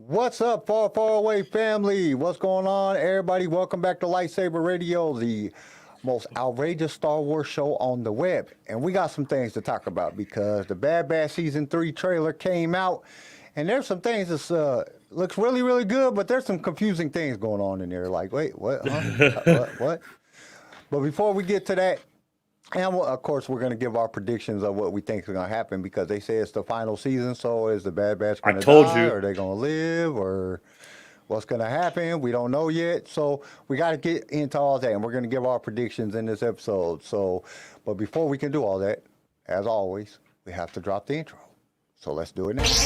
What's up, far away family? What's going on, everybody? Welcome back to LightSaber Radio, the most outrageous Star Wars show on the web. And we got some things to talk about because the Bad Batch Season 3 trailer came out, and there's some things that looks really, really good, but there's some confusing things going on in there. Like, wait, what? Huh? What? But before we get to that, and of course, we're going to give our predictions of what we think is going to happen because they say it's the final season. So is the Bad Batch going to die? Or are they going to live? Or what's going to happen? We don't know yet. So we got to get into all that. And we're going to give our predictions in this episode. But before we can do all that, as always, we have to drop the intro. So let's do it now. This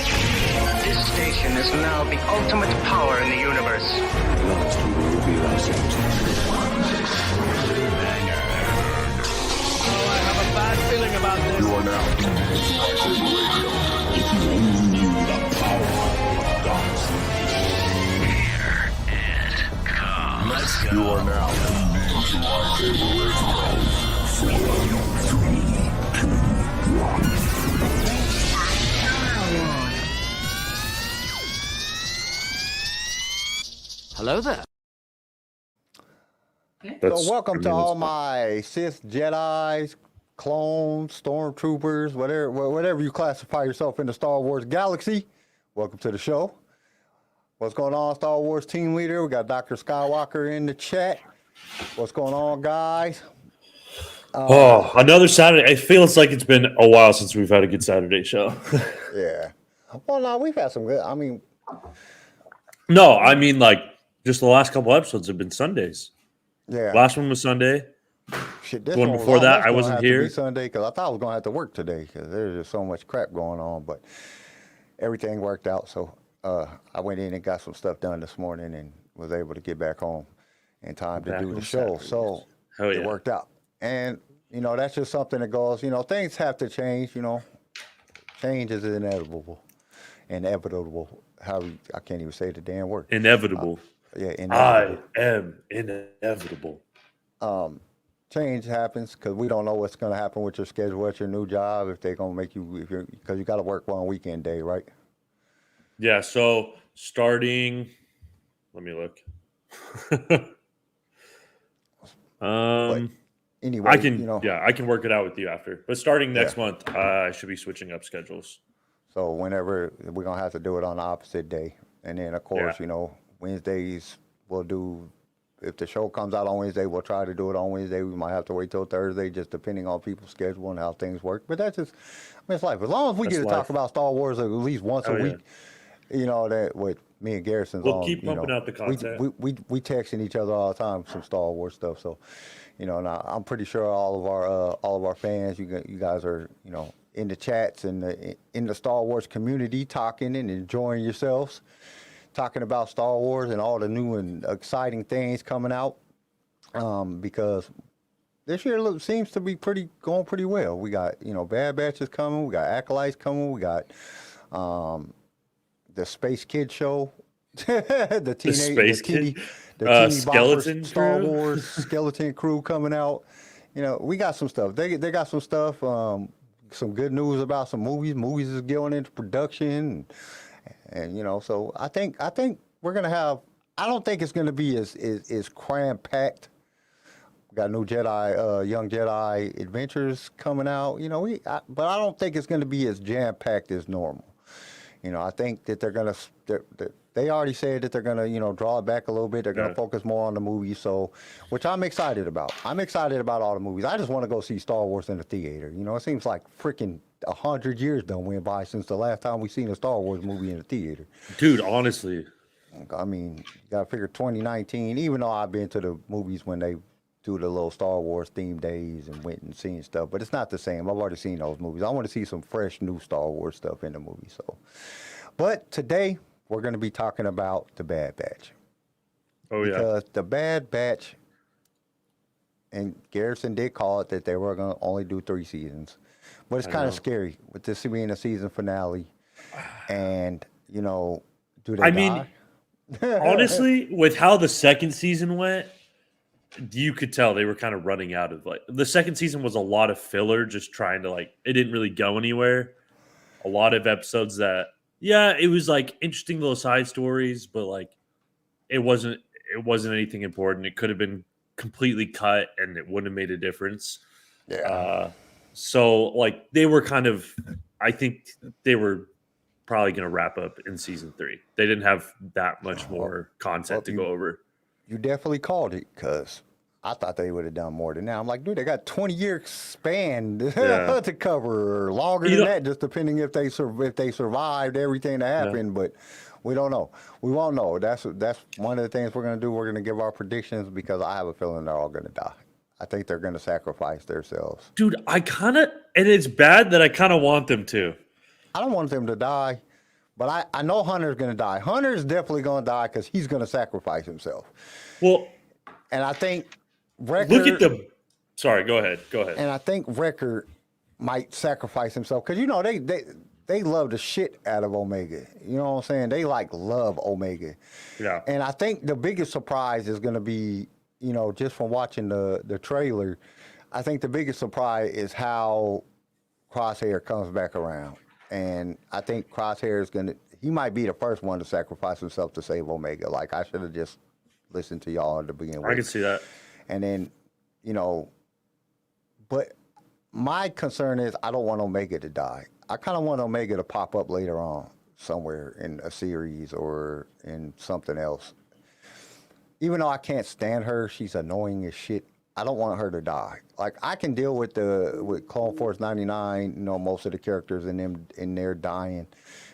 station is now the ultimate power in the universe. Last we will reveal ourselves. Bad feeling about this. You are now LightSaber Radio. If you only knew the power of darkness. Here it comes. Let's go. You are now tuned in to LightSaber Radio. 4, 3, 2, 1. Hello there. So welcome to all my Sith, Jedis, clones, stormtroopers, whatever you classify yourself in the Star Wars galaxy. Welcome to the show. What's going on, Star Wars team leader? We got Dr. Skywalker in the chat. What's going on, guys? Another Saturday. It feels like it's been a while since we've had a good Saturday show. Yeah. Well, no, we've had some good. No, I mean like just the last couple episodes have been Sundays. Yeah. Last one was Sunday. Shit, this one was before that, almost I gonna wasn't have to here. be Sunday because I thought I was going to have to work today because there's just so much crap going on. But everything worked out. So I went in and got some stuff done this morning and was able to get back home in time to do the show. So it worked out. And, that's just something that goes, things have to change, Change is inevitable. Inevitable. I can't even say the damn word. Inevitable. Yeah, inevitable. I am inevitable. Change happens because we don't know what's going to happen with your schedule at your new job if they're going to make you because you got to work one weekend day, right? Yeah. So starting, let me look. Anyway, I can I can work it out with you after. But starting next month, I should be switching up schedules. So whenever we're gonna have to do it on the opposite day, and then of course Wednesdays we'll do. If the show comes out on Wednesday, we'll try to do it on Wednesday. We might have to wait till Thursday, just depending on people's schedule and how things work. But that's just, it's life. As long as we get to talk about Star Wars at least once a week, that with me and Garrison's we'll keep pumping out the content. We texting each other all the time some Star Wars stuff. So, now I'm pretty sure all of our fans, you guys are in the chats and in the Star Wars community talking and enjoying yourselves. Talking about Star Wars and all the new and exciting things coming out, because this year seems to be going pretty well. We got Bad Batch is coming, we got Acolytes coming, we got the Space Kid show, the teeny Skeleton Star Crew? Wars Skeleton Crew coming out. We got some stuff. They got some stuff. Some good news about some movies. Movies is going into production. And so I think we're gonna have. I don't think it's gonna be as cram packed. We got new Jedi, Young Jedi Adventures coming out. But I don't think it's gonna be as jam packed as normal. I think that they're gonna. They already said that they're gonna draw it back a little bit. They're gonna focus more on the movies. So, which I'm excited about. I'm excited about all the movies. I just want to go see Star Wars in the theater. It seems like freaking 100 years done went by since the last time we seen a Star Wars movie in the theater. Dude, honestly. I mean, you gotta figure 2019, even though I've been to the movies when they do the little Star Wars themed days and went and seen stuff, but it's not the same. I've already seen those movies. I want to see some fresh new Star Wars stuff in the movie. So, but today we're going to be talking about the Bad Batch. Oh, yeah. Because the Bad Batch, and Garrison did call it that they were going to only do 3 seasons. But it's kind of scary with this being a season finale. And, do they die? Honestly, with how the second season went, you could tell they were kind of running out of the second season was a lot of filler, just trying to it didn't really go anywhere. A lot of episodes that Yeah, it was like interesting little side stories, but like it wasn't anything important. It could have been completely cut and it wouldn't have made a difference. Yeah. So like they were kind of, I think they were probably going to wrap up in season 3. They didn't have that much more content to go over. You definitely called it because I thought they would have done more than that. I'm like, dude, they got 20-year span to cover, or longer than that, just depending if they survived everything that happened. But we don't know. We won't know. That's one of the things we're gonna do. We're gonna give our predictions because I have a feeling they're all gonna die. I think they're gonna sacrifice themselves. Dude, and it's bad that I kind of want them to. I don't want them to die, but I know Hunter's gonna die. Hunter's definitely gonna die because he's gonna sacrifice himself. Well, and I think Wrecker. Look at the. Sorry, go ahead. And I think Wrecker might sacrifice himself because you know they love the shit out of Omega. You know what I'm saying? They love Omega. Yeah. And I think the biggest surprise is going to be, you know, just from watching the trailer. I think the biggest surprise is how Crosshair comes back around, and I think Crosshair is he might be the first one to sacrifice himself to save Omega. Like I should have just listened to y'all to begin with. I can see that. And then, you know, but my concern is I don't want Omega to die. I kind of want Omega to pop up later on somewhere in a series or in something else. Even though I can't stand her, she's annoying as shit. I don't want her to die. Like I can deal with Clone Force 99, you know, most of the characters in there dying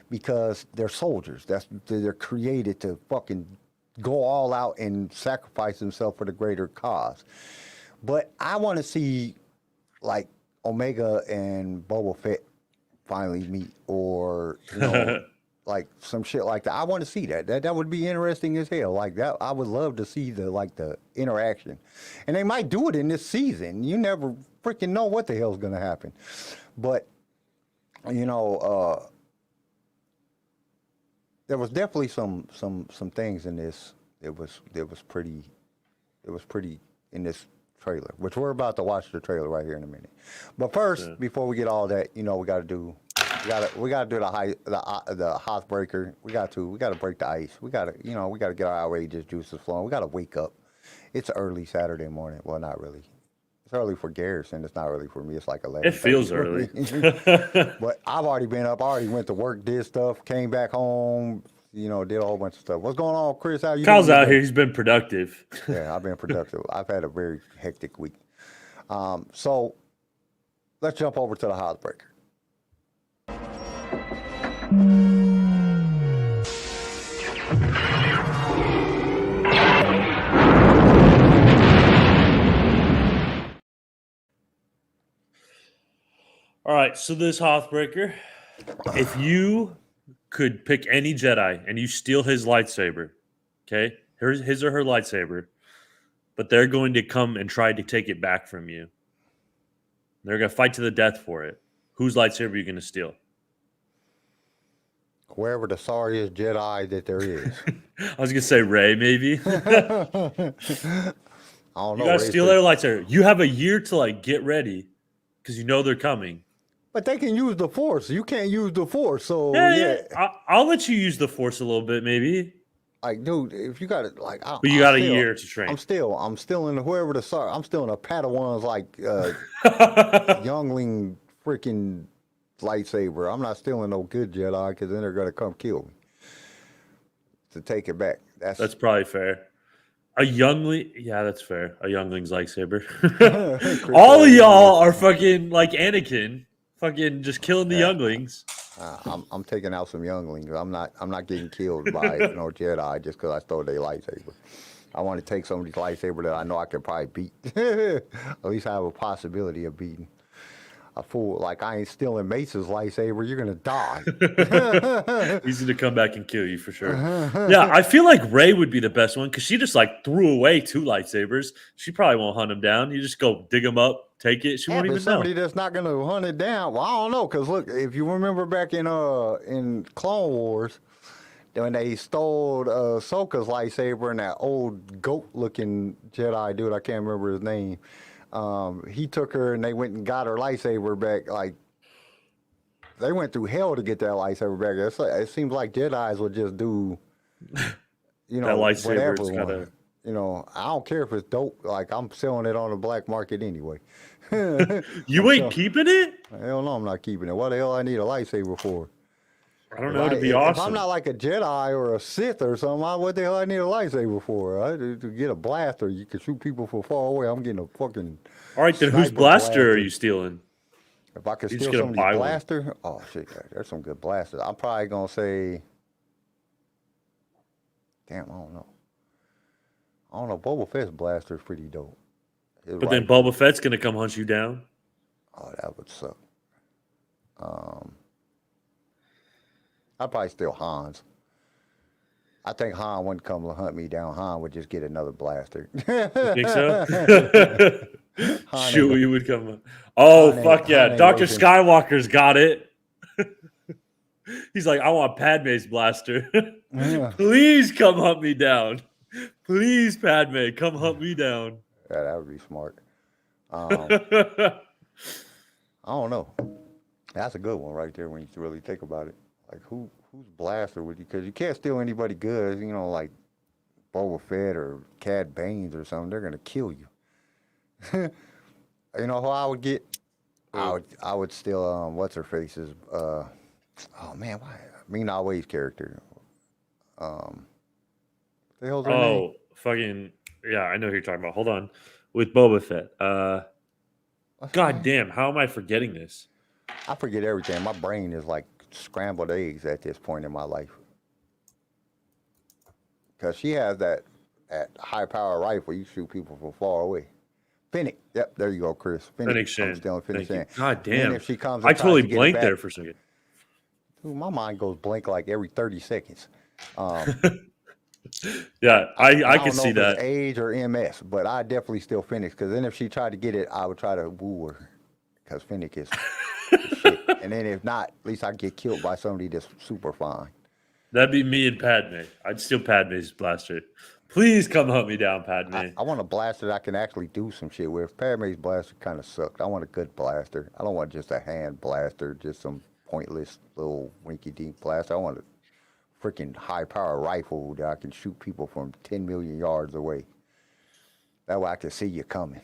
because they're soldiers. They're created to fucking go all out and sacrifice themselves for the greater cause. But I want to see like Omega and Boba Fett finally meet, or you know, like some shit like that. I want to see that. That would be interesting as hell. Like that, I would love to see the interaction. And they might do it in this season. You never freaking know what the hell's gonna happen. But you know, there was definitely some things in this. It was pretty in this trailer, which we're about to watch the trailer right here in a minute. But first, before we get all that, you know, we gotta do the Hothbreaker. We gotta break the ice. We gotta get our outrageous juices flowing. We gotta wake up. It's early Saturday morning. Well, not really. It's early for Garrison. It's not early for me. It's like 11. It feels early. But I've already been up. I already went to work, did stuff, came back home, you know, did a whole bunch of stuff. What's going on, Chris? How you Kyle's doing out today? here. He's been productive. Yeah, I've been productive. I've had a very hectic week. So let's jump over to the Housebreaker. All right, so this Hothbreaker, if you could pick any Jedi and you steal his lightsaber, okay, his or her lightsaber, but they're going to come and try to take it back from you. They're going to fight to the death for it. Whose lightsaber are you going to steal? Wherever the sorriest Jedi that there is. I was going to say Rey, maybe. I don't know. You got to steal their lightsaber. You have a year to like get ready because you know they're coming. But they can use the Force. You can't use the Force, so yeah. I'll let you use the Force a little bit, maybe. Like, dude, if you got it, like, but you got a year to train. I'm still in whoever the sorry. I'm still in a Padawan's like youngling freaking lightsaber. I'm not stealing no good Jedi because then they're gonna come kill me to take it back. That's probably fair. A youngling, yeah, that's fair. A youngling's lightsaber. All of y'all are fucking like Anakin. Fucking just killing the younglings. I'm taking out some younglings. I'm not getting killed by no Jedi just because I stole their lightsaber. I want to take somebody's lightsaber that I know I can probably beat. At least I have a possibility of beating a fool. Like I ain't stealing Mace's lightsaber. You're gonna die. He's gonna come back and kill you for sure. Yeah, I feel like Rey would be the best one because she just like threw away 2 lightsabers. She probably won't hunt him down. You just go dig them up. Take it. She won't even know. Somebody that's not going to hunt it down. Well, I don't know, because look, if you remember back in Clone Wars, when they stole Ahsoka's lightsaber and that old goat-looking Jedi dude, I can't remember his name. He took her and they went and got her lightsaber back. Like they went through hell to get that lightsaber back. It seems like Jedi's would just do, you know, That lightsaber, whatever it's one. gotta- You know, I don't care if it's dope. Like, I'm selling it on the black market anyway. You ain't keeping it? Hell no, I'm not keeping it. What the hell I need a lightsaber for? I don't know. To be If awesome. I'm not like a Jedi or a Sith or something, what the hell I need a lightsaber for? To get a blaster, you can shoot people from far away. I'm getting a fucking. All right, then whose sniper blaster are you stealing? If I could You just steal gonna buy somebody's one. blaster, oh shit, there's some good blasters. I'm probably gonna say, damn, I don't know. Boba Fett's blaster is pretty dope. But then Boba Fett's gonna come hunt you down. Oh, that would suck. I'd probably steal Han's. I think Han wouldn't come to hunt me down. Han would just get another blaster. Think so? Han Shoot, ain't- you would come. Oh, Han fuck ain't- yeah. Han ain't Dr. wasting- Skywalker's got it. He's like, I want Padme's blaster. Yeah. Please come hunt me down. Please, Padme, come hunt me down. Yeah, that would be smart. I don't know. That's a good one right there when you really think about it. Like, whose blaster would you? Because you can't steal anybody good. You know, like Boba Fett or Cad Bane's or something. They're gonna kill you. You know who I would get? I would steal what's her face's oh man, why Ming-Na Wen's character. The hell's her name? Oh, fucking. Yeah, I know who you're talking about. Hold on. With Boba Fett. God damn, how am I forgetting this? I forget everything. My brain is like scrambled eggs at this point in my life. Because she has that high power rifle. You shoot people from far away. Fennec. Yep, there you go, Chris. Fennec I'm Shan. stealing Fennec Thank you. Shan. God And damn. if she comes I and tries totally to get it blanked back- there for a second. Dude, my mind goes blank like every 30 seconds. Yeah, I don't can know see if it's that. age or MS, but I definitely steal Fennec. Because then if she tried to get it, I would try to woo her. Because Fennec is shit. And then if not, at least I get killed by somebody that's super fine. That'd be me and Padme. I'd steal Padme's blaster. Please come hunt me down, Padme. I want a blaster that I can actually do some shit with. Padme's blaster kind of sucked. I want a good blaster. I don't want just a hand blaster, just some pointless little winky-dink blaster. I want a freaking high-power rifle that I can shoot people from 10 million yards away. That way I can see you coming.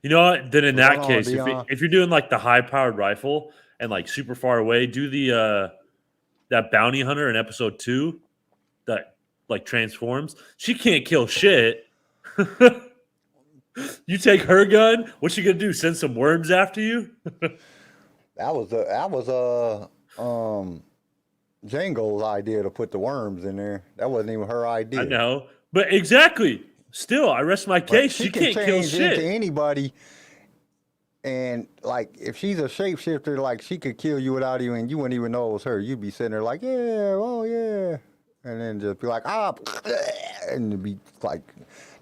You know what? Then in that Hold on, case, Dion. if you're doing like the high-powered rifle and like super far away, do the that bounty hunter in episode 2 that like transforms. She can't kill shit. You take her gun. What's she gonna do? Send some worms after you? That was Django's idea to put the worms in there. That wasn't even her idea. I know, but exactly. Still, I rest my But case. She can't kill change into shit. anybody. And like, if she's a shapeshifter, like she could kill you without even, you wouldn't even know it was her. You'd be sitting there like, yeah, oh yeah, and then just be like, and it'd be like,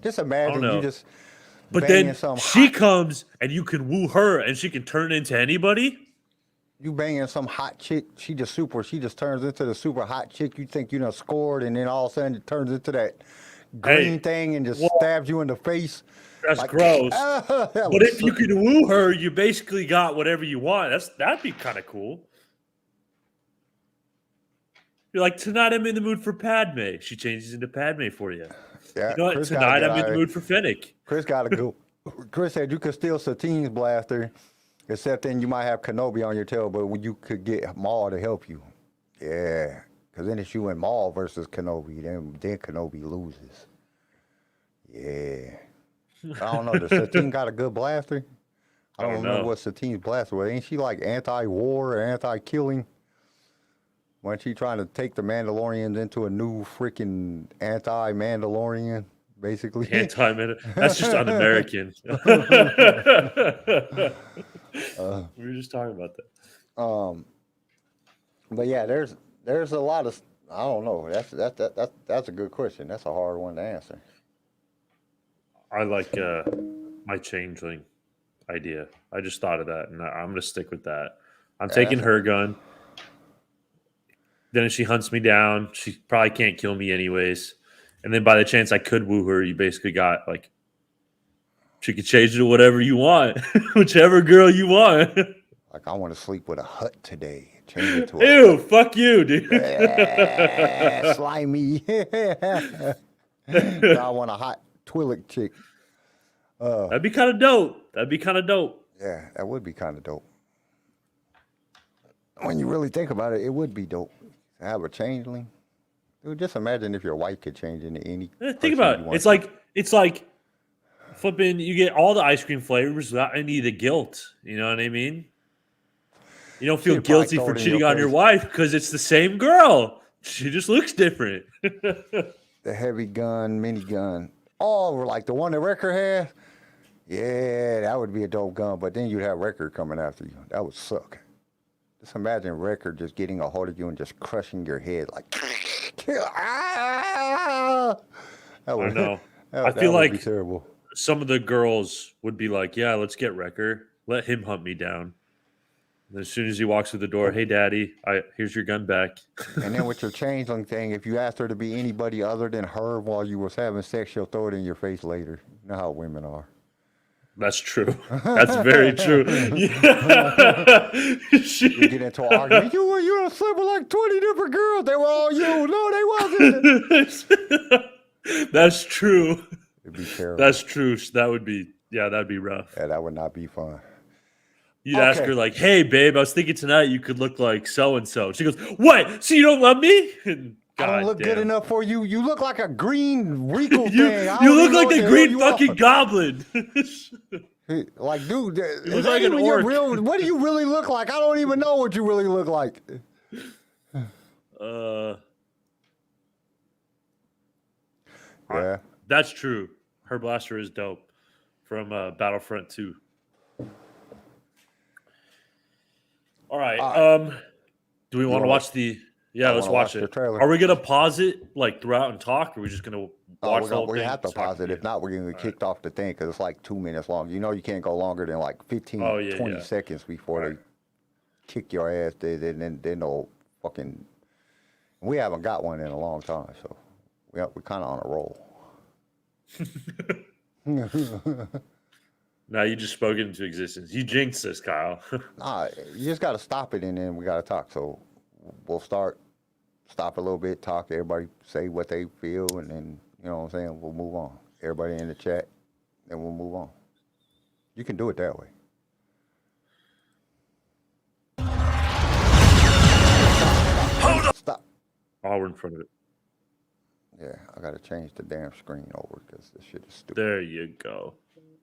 just imagine know. you just. But banging then some she hot, comes and you can woo her, and she can turn into anybody. you banging some hot chick. She just turns into the super hot chick. You think you done scored, and then all of a sudden it turns into that green thing and just whoa. stabs you in the face. That's Like, gross. that But would if you suck. could woo her, you basically got whatever you want. That'd be kind of cool. You're like, tonight I'm in the mood for Padme. She changes into Padme for you. Yeah, You know what? Chris got Tonight a I'm in guy- the mood for Fennec. Chris got to go. Chris said you could steal Satine's blaster, except then you might have Kenobi on your tail, but when you could get Maul to help you. Yeah, because then it's you and Maul versus Kenobi. Then Kenobi loses. Yeah. I don't know. Does Satine got a good blaster? I don't remember know. what Satine's blaster was. Ain't she like anti-war or anti-killing? Wasn't she trying to take the Mandalorians into a new freaking anti-Mandalorian, basically? Anti-minute. That's just un-American. We were just talking about that. But yeah, there's a lot of, I don't know. That's a good question. That's a hard one to answer. I like my changeling idea. I just thought of that, and I'm going to stick with that. I'm taking her gun. Then if she hunts me down, she probably can't kill me anyways. And then by the chance I could woo her, you basically got like, she could change it to whatever you want, whichever girl you want. Like, I want to sleep with a hut today. Change it to Ew, fuck you, dude. slimy. I want a hot Twi'lek chick. That'd be kind of dope. Yeah, that would be kind of dope. When you really think about it, it would be dope to have a changeling. Dude, just imagine if your wife could change into any. Think about it. It's like flipping. You get all the ice cream flavors without any of the guilt. You know what I mean? You don't feel She'd probably guilty throw for it in cheating your on your face. wife because it's the same girl. She just looks different. The heavy gun, minigun. Oh, like the one that Wrecker has? Yeah, that would be a dope gun, but then you'd have Wrecker coming after you. That would suck. Just imagine Wrecker just getting a hold of you and just crushing your head like. Ah! That would, I know. That, I that feel would like be terrible. some of the girls would be like, "Yeah, let's get Wrecker. Let him hunt me down." And as soon as he walks through the door, "Hey, Daddy, here's your gun back." And then with your changeling thing, if you asked her to be anybody other than her while you was having sex, she'll throw it in your face later. You know how women are. That's true. That's very true. You get into an argument. You were sleeping with like 20 different girls. They were all you. No, they wasn't. That's true. It'd be terrible. That's true. That'd be rough. Yeah, that would not be fun. You'd ask her like, "Hey, babe, I was thinking tonight you could look like so and so." She goes, "What? So you don't love me?" I don't look good enough for you. You look like a green Rico You, thing. I you don't look even know like what the hell green you fucking are. goblin. Like, dude, is look that like an even your orc. real? What do you really look like? I don't even know what you really look like. Yeah. That's true. Her blaster is dope from Battlefront 2. All right. Do we want to wanna watch the? Yeah, I let's wanna watch watch the it. trailer. Are we gonna pause it like throughout and talk? Or are we just gonna watch the whole We thing? have to pause it. If not, we're going to get kicked off the thing because it's like 2 minutes long. You know you can't go longer than like 15, 20 seconds before they kick your ass. Then they'll fucking... We haven't got one in a long time, so we're kind of on a roll. No, you just spoke it into existence. You jinxed this, Kyle. Nah, you just got to stop it and then we got to talk. So we'll stop a little bit, talk, everybody say what they feel, and then, you know what I'm saying, we'll move on. Everybody in the chat, and we'll move on. You can do it that way. Hold up! Stop. Oh, we're in front of it. Yeah, I got to change the damn screen over because this shit is stupid. There you go.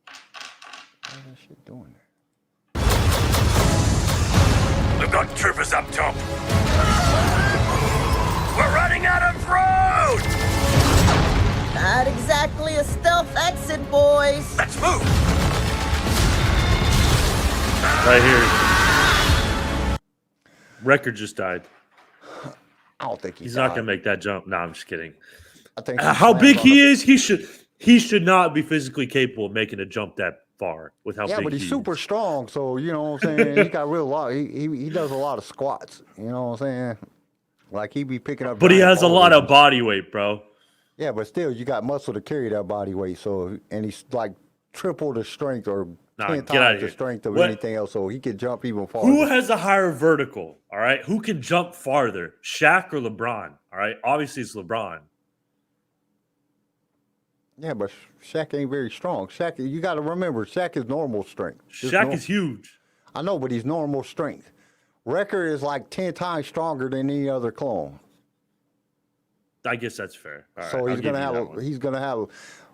What is that shit doing there? We've got troopers up top. We're running out of road! Not exactly a stealth exit, boys. Let's move! Right here. Record just died. I don't think He's not gonna make that jump. No, I'm just kidding. I think How big he is, he should not be physically capable of making a jump that far with how big but he's he super is. strong, so you know what I'm saying. He got real lot. He does a lot of squats. You know what I'm saying? Like he be picking up. But he giant has a lot boulders. of body weight, bro. Yeah, but still, you got muscle to carry that body weight. So, and he's like triple the strength or Nah, 10 get outta times the here. strength of What- anything else. So he can jump even farther. Who has a higher vertical? All right. Who can jump farther? Shaq or LeBron? All right. Obviously, it's LeBron. Yeah, but Shaq ain't very strong. Shaq, you got to remember, Shaq is normal strength. Just Shaq is huge. I know, but he's normal strength. Wrecker is like 10 times stronger than any other clone. I guess that's fair. All right, So I'll he's give gonna you have that a, one. he's gonna have.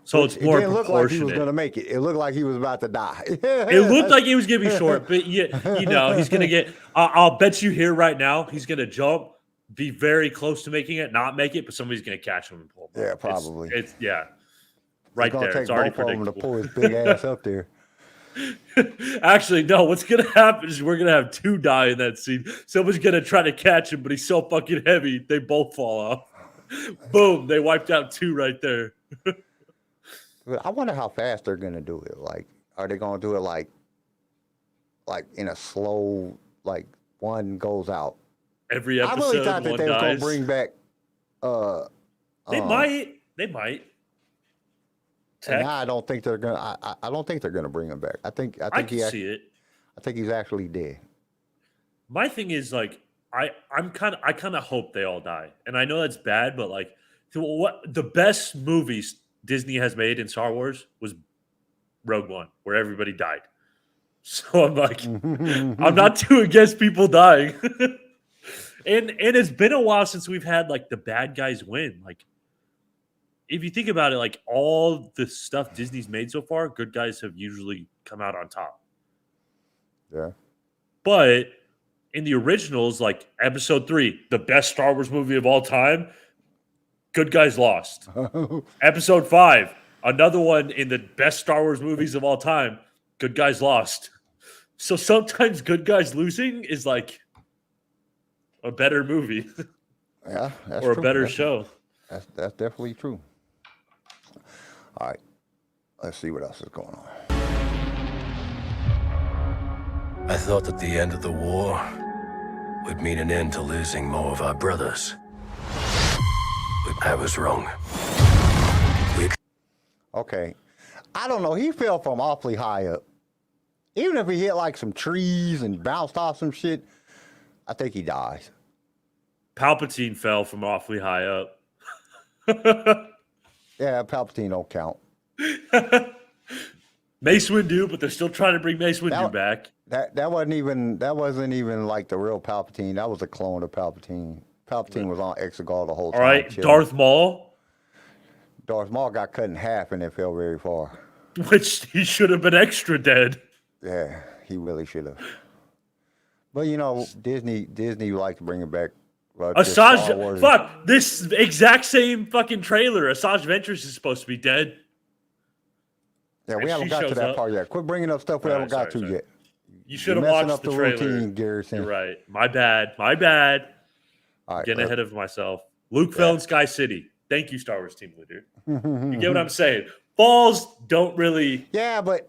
So it's more It didn't look like he was proportionate. gonna make it. It looked like he was about to die. It looked like he was gonna be short, but you know, he's gonna get. I'll bet you here right now, he's gonna jump, be very close to making it, not make it, but somebody's gonna catch him and pull him. Yeah, up. probably. It's right gonna there. take It's already both of them to predictable. pull his big ass up there. Actually, no. What's gonna happen is we're gonna have two die in that scene. Someone's gonna try to catch him, but he's so fucking heavy, they both fall off. Boom! They wiped out two right there. But I wonder how fast they're gonna do it. Like, are they gonna do it like in a slow, like one goes out? Every I episode, really thought that one they were gonna dies. bring back. They might. They might. And Tech. now I don't think they're gonna. I don't think they're gonna bring him back. I think I he can act- see it. I think he's actually dead. My thing is like I kind of hope they all die, and I know that's bad, but like, what the best movies Disney has made in Star Wars was Rogue One, where everybody died. So I'm like, I'm not too against people dying, and it's been a while since we've had like the bad guys win. Like, if you think about it, like all the stuff Disney's made so far, good guys have usually come out on top. Yeah. But in the originals, like Episode 3, the best Star Wars movie of all time, good guys lost. Episode 5, another one in the best Star Wars movies of all time, good guys lost. So sometimes good guys losing is like a better movie. Yeah, that's or true. a better That's- show. That's definitely true. All right, let's see what else is going on. I thought that the end of the war would mean an end to losing more of our brothers. But I was wrong. Okay, I don't know. He fell from awfully high up. Even if he hit like some trees and bounced off some shit, I think he dies. Palpatine fell from awfully high up. Yeah, Palpatine don't count. Mace Windu, but they're still trying to bring Mace Windu That- back. That wasn't even like the real Palpatine. That was a clone of Palpatine. Palpatine was on Exegol the whole time. All right, chilling. Darth Maul, Darth Maul got cut in half and it fell very far. which he should have been extra dead. Yeah, he really should have. But you know, Disney like to bring it back. just Star Asajj, Wars. fuck, this exact same fucking trailer. Asajj Ventress is supposed to be dead. Yeah, we and haven't she got to shows that up. part yet. Quit bringing up stuff we All haven't right, got sorry, to sorry. yet. You should You're have messing watched up the the trailer. routine, Garrison. You're right. My bad. My bad. All right, Getting let's- ahead of myself. Luke fell in Sky City. Thank you, Star Wars team leader. You get what I'm saying? Falls don't really. Yeah, but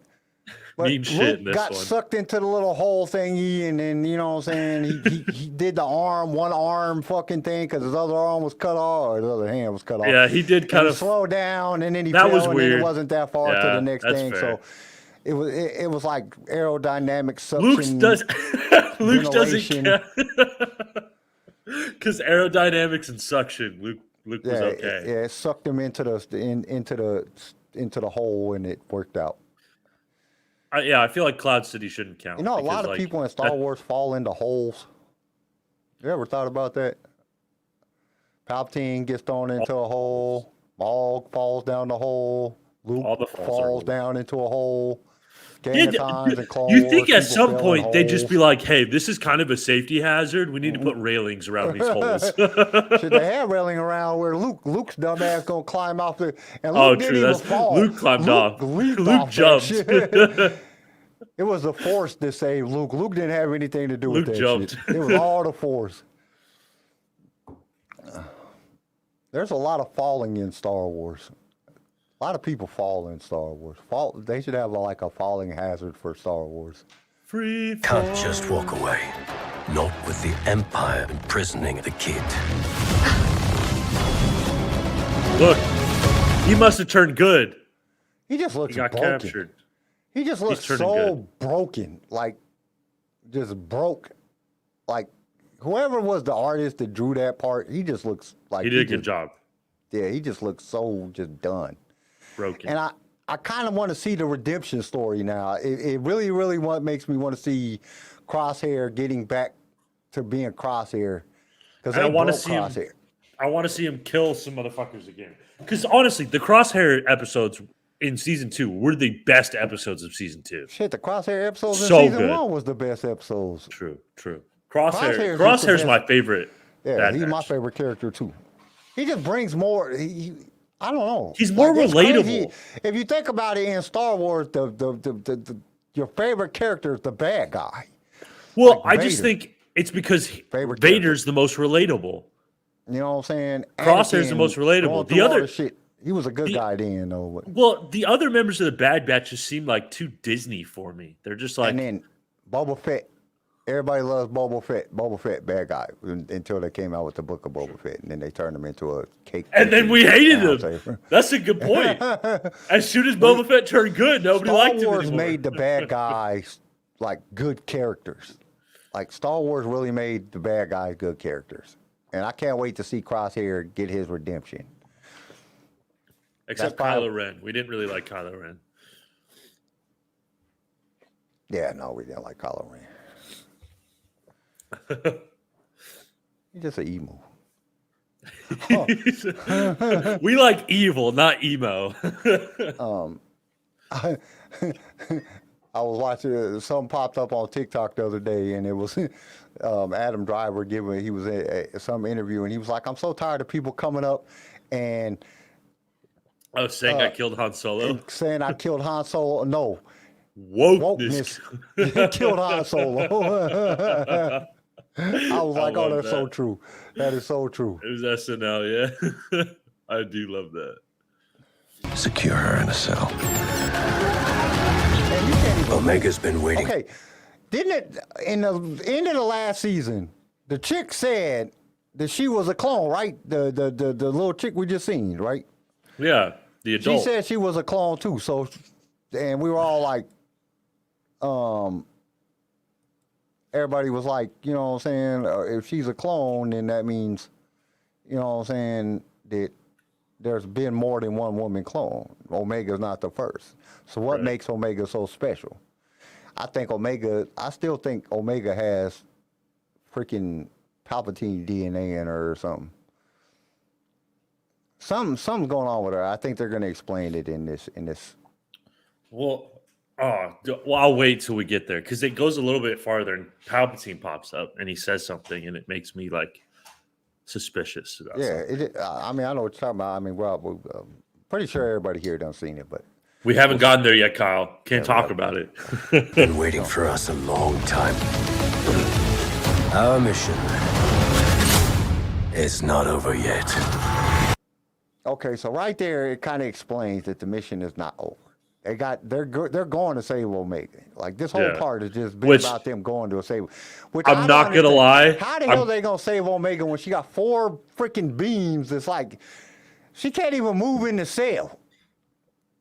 Mean shit Luke in this got one. sucked into the little hole thingy, and then you know what I'm saying. He did the one arm fucking thing because his other arm was cut off, or his other hand was cut off. Yeah, he did And kind he of. slowed down, and then he That fell, was and then weird. it wasn't that far to Yeah, the next that's thing. fair. So it was like aerodynamic suction. Luke doesn't ventilation. care. Because aerodynamics and suction, Luke was Yeah, okay. yeah, it sucked him into the hole, and it worked out. I feel like Cloud City shouldn't count. You know, a lot because, of like, people in Star that- Wars fall into holes. You ever thought about that? Palpatine gets thrown into a hole. Maul falls down the hole. Luke All the falls are falls holes. down into a hole. Yeah, Game of Times and Clone you Wars, think at people some fell in point they'd just holes. be like, "Hey, this is kind of a safety hazard. We need to put railings around these holes." Should they have railing around where Luke's dumbass gonna climb off the and Luke Oh, didn't true. even That's fall. Luke climbed off. leaped Luke off that jumped. shit. It was the Force that saved Luke. Luke didn't have anything to do with Luke that jumped. shit. It was all the Force. There's a lot of falling in Star Wars. A lot of people fall in Star Wars. They should have like a falling hazard for Star Wars. Free Can't fall. just walk away. Not with the Empire imprisoning the kid. Look, he must have turned good. He just He looks got broken. captured. He just looks turning so good. broken, like just broke. Like whoever was the artist that drew that part, he just looks like He did a good just- job. Yeah, he just looks so just done. Broken. And I kind of want to see the redemption story now. It really, really makes me want to see Crosshair getting back to being Crosshair because And they I want to broke see him. Crosshair. I want to see him kill some motherfuckers again. Because honestly, the Crosshair episodes in season 2 were the best episodes of season 2. Shit, the Crosshair episodes in So season good. 1 was the best episodes. True. Crosshair's just the Crosshair's best. my favorite. Yeah, Bad he's my Batch. favorite character too. He just brings more. I don't know. He's more it's crazy. relatable. If you think about it, in Star Wars, your favorite character is the bad guy. Well, Like I just Vader. think it's because Favorite Vader's the most relatable. You know what I'm saying? Crosshair's the Anakin most relatable. going The through all other- the shit. He was a good guy then, though. But, Well, the other members of the Bad Batch just seem like too Disney for me. They're just like, and then Boba Fett. Everybody loves Boba Fett. Boba Fett, bad guy, until they came out with the book of Boba Fett, and then they turned him into a cake. and then we hated him. him. That's a good point. As soon as Boba Fett turned good, nobody Star liked him Wars anymore. made the bad guys like good characters. Like Star Wars really made the bad guys good characters, and I can't wait to see Crosshair get his redemption. Except That's probably- Kylo Ren. We didn't really like Kylo Ren. Yeah, no, we didn't like Kylo Ren. He's just an emo. We like evil, not emo. I was watching something popped up on TikTok the other day, and it was Adam Driver giving. He was at some interview, and he was like, "I'm so tired of people coming up and Saying I killed Han Solo. saying I killed Han Solo. No, Wokeness. wokeness killed Han Solo." I was like, "Oh, love that's so that. true. That is so true." It was SNL, yeah. I do love that. Secure her in a cell. And you can't even Omega's been waiting. Okay, didn't it in the end of the last season? The chick said that she was a clone, right? The little chick we just seen, right? Yeah, the adult. She said she was a clone too. So, and we were all like, everybody was like, you know what I'm saying? If she's a clone, then that means, you know what I'm saying, that there's been more than one woman clone. Omega's not the first. So what Right. makes Omega so special? I still think Omega has freaking Palpatine DNA in her or something. Something's going on with her. I think they're going to explain it in this. Well, I'll wait till we get there because it goes a little bit farther and Palpatine pops up and he says something and it makes me like suspicious about Yeah, something. I mean, I know what you're talking about. I mean, well, pretty sure everybody here done seen it, but We haven't gotten there yet, Kyle. Can't talk about it. Been waiting for us a long time. Our mission is not over yet. okay. So right there, it kind of explains that the mission is not over. They're going to save Omega. Like this whole Yeah. part has just been Which- about them going to save. Which I'm I don't not gonna understand. lie, How the hell I'm- they gonna save Omega when she got 4 freaking beams? It's like she can't even move in the cell.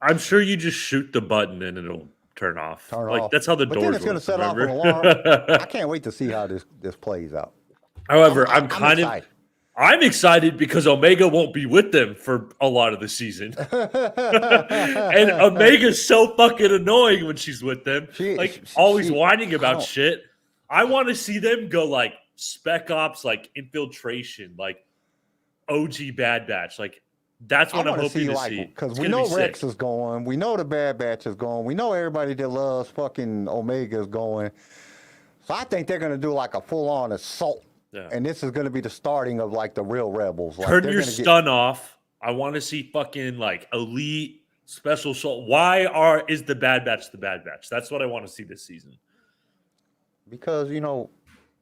I'm sure you just shoot the button and it'll turn off. Turn like off. that's how the But doors then it's gonna work, set off an remember? alarm. I can't wait to see how this plays out. However, I'm I'm excited because Omega won't be with them for a lot of the season. And Omega's so fucking annoying when she's with them. Always whining about shit. I want to see them go like Spec Ops, like infiltration, like OG Bad Batch. Like that's what I'm hoping to see. Because It's we gonna know be Rex sick. is going. We know the Bad Batch is going. We know everybody that loves fucking Omega is going. So I think they're going to do like a full-on assault. Yeah. And this is going to be the starting of like the real rebels. Like, Turn they're your gonna get- stun off. I want to see fucking like elite special assault. Why is the Bad Batch the Bad Batch? That's what I want to see this season. Because, you know,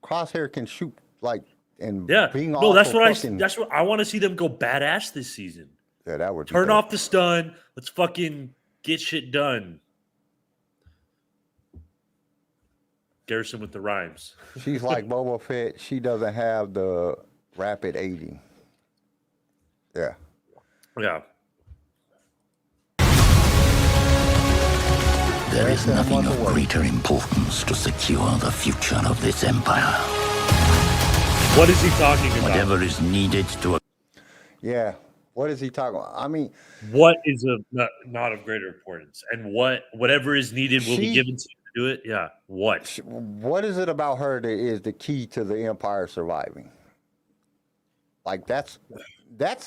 Crosshair can shoot like and Yeah, being no, off that's of what fucking, that's what I want to see them go badass this season. Yeah, that would be Turn dope. off the stun. Let's fucking get shit done. Garrison with the rhymes. She's like Boba Fett. She doesn't have the rapid aging. Yeah. Yeah. There is nothing of greater importance to secure the future of this empire. What is he talking about? Whatever is needed to Yeah. What is he talking about? I mean, What is not of greater importance, and whatever is needed will be She- given to you to do it. Yeah. What? what is it about her that is the key to the Empire surviving? Like that's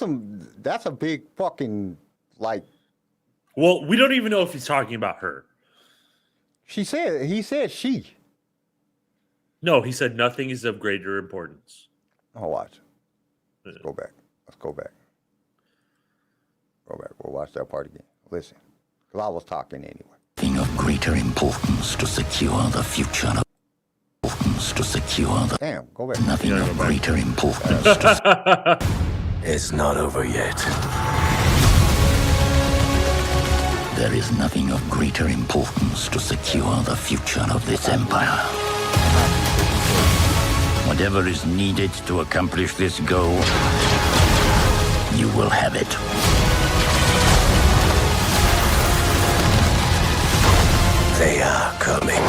a big fucking like Well, we don't even know if he's talking about her. he said she. No, he said nothing is of greater importance. Oh, watch. Let's go back. Go back. We'll watch that part again. Listen, because I was talking anyway. Nothing of greater importance to secure the future of Damn, go back. nothing of greater importance to It's not over yet. there is nothing of greater importance to secure the future of this empire. Whatever is needed to accomplish this goal, you will have it. They are coming.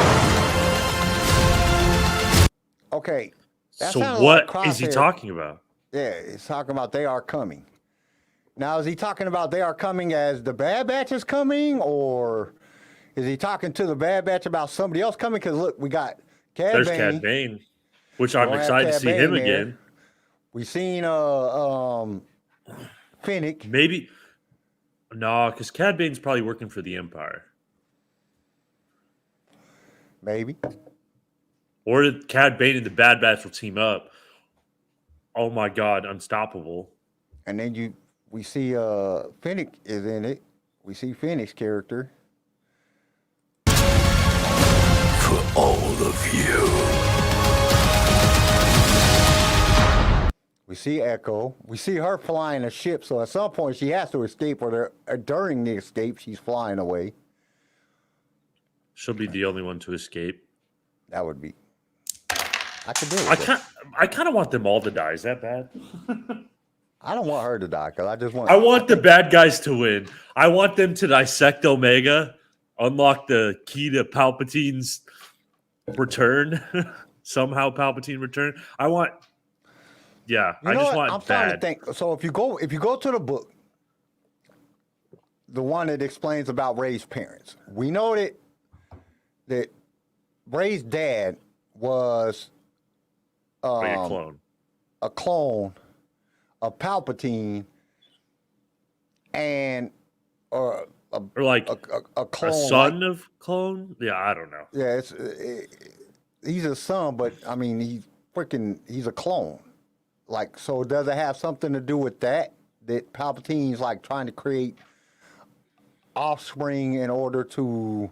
Okay. That So sounded what like is he Crosshair. talking about? Yeah, it's talking about they are coming. Now, is he talking about they are coming as the Bad Batch is coming, or is he talking to the Bad Batch about somebody else coming? Because look, we got Cad There's Bane. Cad Bane, which We're I'm gonna have excited to Cad see him Bane there. again. We seen Fennec. Maybe no, because Cad Bane's probably working for the Empire, Maybe. or Cad Bane and the Bad Batch will team up. Oh my God, unstoppable! And then we see Fennec is in it. We see Fennec's character. For all of you. We see Echo. We see her flying a ship, so at some point she has to escape, or during the escape, she's flying away. She'll be the only one to escape. That would be. I could do it. I kind of want them all to die. Is that bad? I don't want her to die, because I just want. I want the bad guys to win. I want them to dissect Omega, unlock the key to Palpatine's return. Somehow Palpatine return. I want. Yeah, You I know just what? want I'm starting to bad. think. So if you go to the book, the one that explains about Rey's parents, we know that Rey's dad was Like a clone. a clone of Palpatine, and or Or like a clone, a son of clone? Yeah, I don't know. Yeah, he's a son, but I mean he's a clone. Like, so does it have something to do with that Palpatine's like trying to create offspring in order to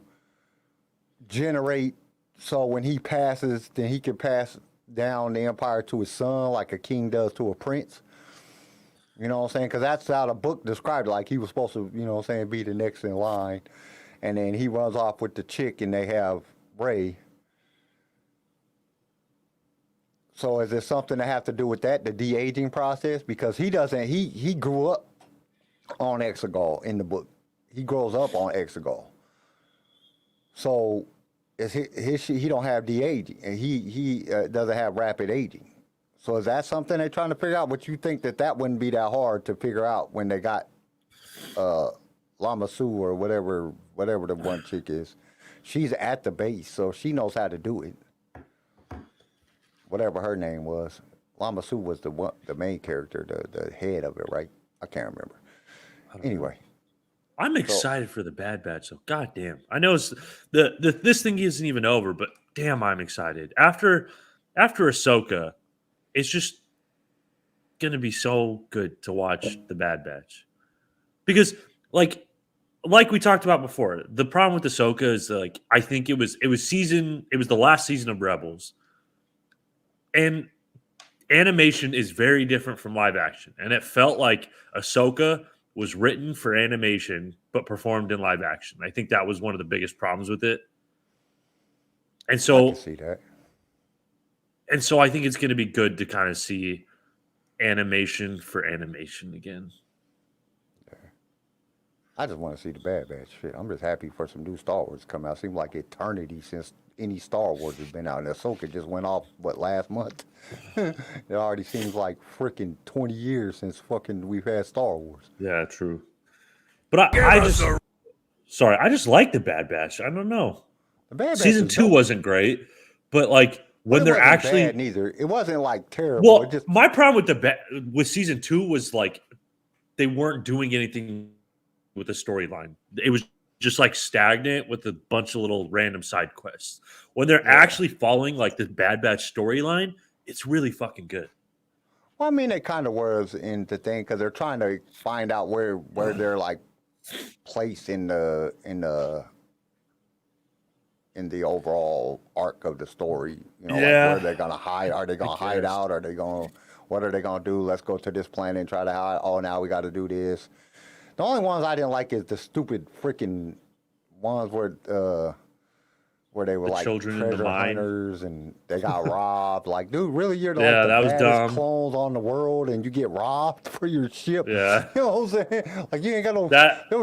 generate, so when he passes, then he can pass down the empire to his son like a king does to a prince? You know what I'm saying? Because that's how the book described it. Like, he was supposed to, you know what I'm saying, be the next in line. And then he runs off with the chick and they have Rey. So is there something to have to do with that, the de-aging process? Because he grew up on Exegol in the book. He grows up on Exegol. So he don't have de-aging, and he doesn't have rapid aging. So is that something they're trying to figure out? But you think that wouldn't be that hard to figure out when they got Lama Su or whatever the one chick is. She's at the base, so she knows how to do it. Whatever her name was. Lama Su was the main character, the head of it, right? I can't remember. Anyway. I'm excited for the Bad Batch, so goddamn. I know it's this thing isn't even over, but damn, I'm excited. After Ahsoka, it's just gonna be so good to watch the Bad Batch. Because like we talked about before, the problem with Ahsoka is like I think it was the last season of Rebels. And animation is very different from live action. And it felt like Ahsoka was written for animation, but performed in live action. I think that was one of the biggest problems with it. And so, I can see that. And so I think it's going to be good to kind of see animation for animation again. Yeah. I just want to see the Bad Batch. Shit, I'm just happy for some new Star Wars to come out. Seems like eternity since any Star Wars has been out. And Ahsoka just went off, last month? It already seems like freaking 20 years since fucking we've had Star Wars. Yeah, true. But I just like the Bad Batch. I don't know. The Bad Batch Season 2 wasn't great, but like when they're actually bad neither. It wasn't like terrible. Well, my problem with season 2 was like they weren't doing anything with the storyline. It was just like stagnant with a bunch of little random side quests. When they're actually following like the Bad Batch storyline, it's really fucking good. Well, I mean, it kind of was in the thing because they're trying to find out where they're like placed in the overall arc of the story. You know, like where they're gonna hide. Are they gonna hide out? What are they gonna do? Let's go to this planet and try to hide. Oh, now we got to do this. The only ones I didn't like is the stupid freaking ones where they were like children in the treasure mine. hunters and they got robbed. Like, dude, really, you're Yeah, like that the was baddest dumb. clones on the world and you get robbed for your ship. Yeah. You know what I'm saying? Like, you ain't got no. That There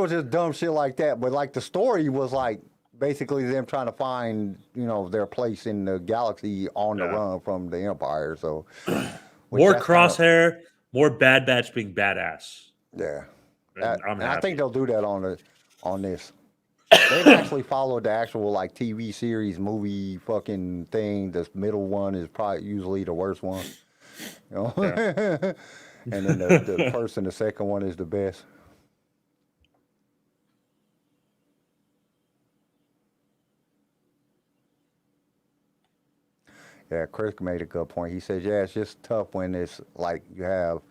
was just dumb shit like that. But like the story was like basically them trying to find, their place in the galaxy on the run from the Empire. So more Crosshair, more Bad Batch being badass. Yeah, And I think they'll do that on this. They've actually followed the actual like TV series, movie fucking thing. This middle one is probably usually the worst one. And then the first and the second one is the best. Yeah, Chris made a good point. He says, yeah, it's just tough when it's like you have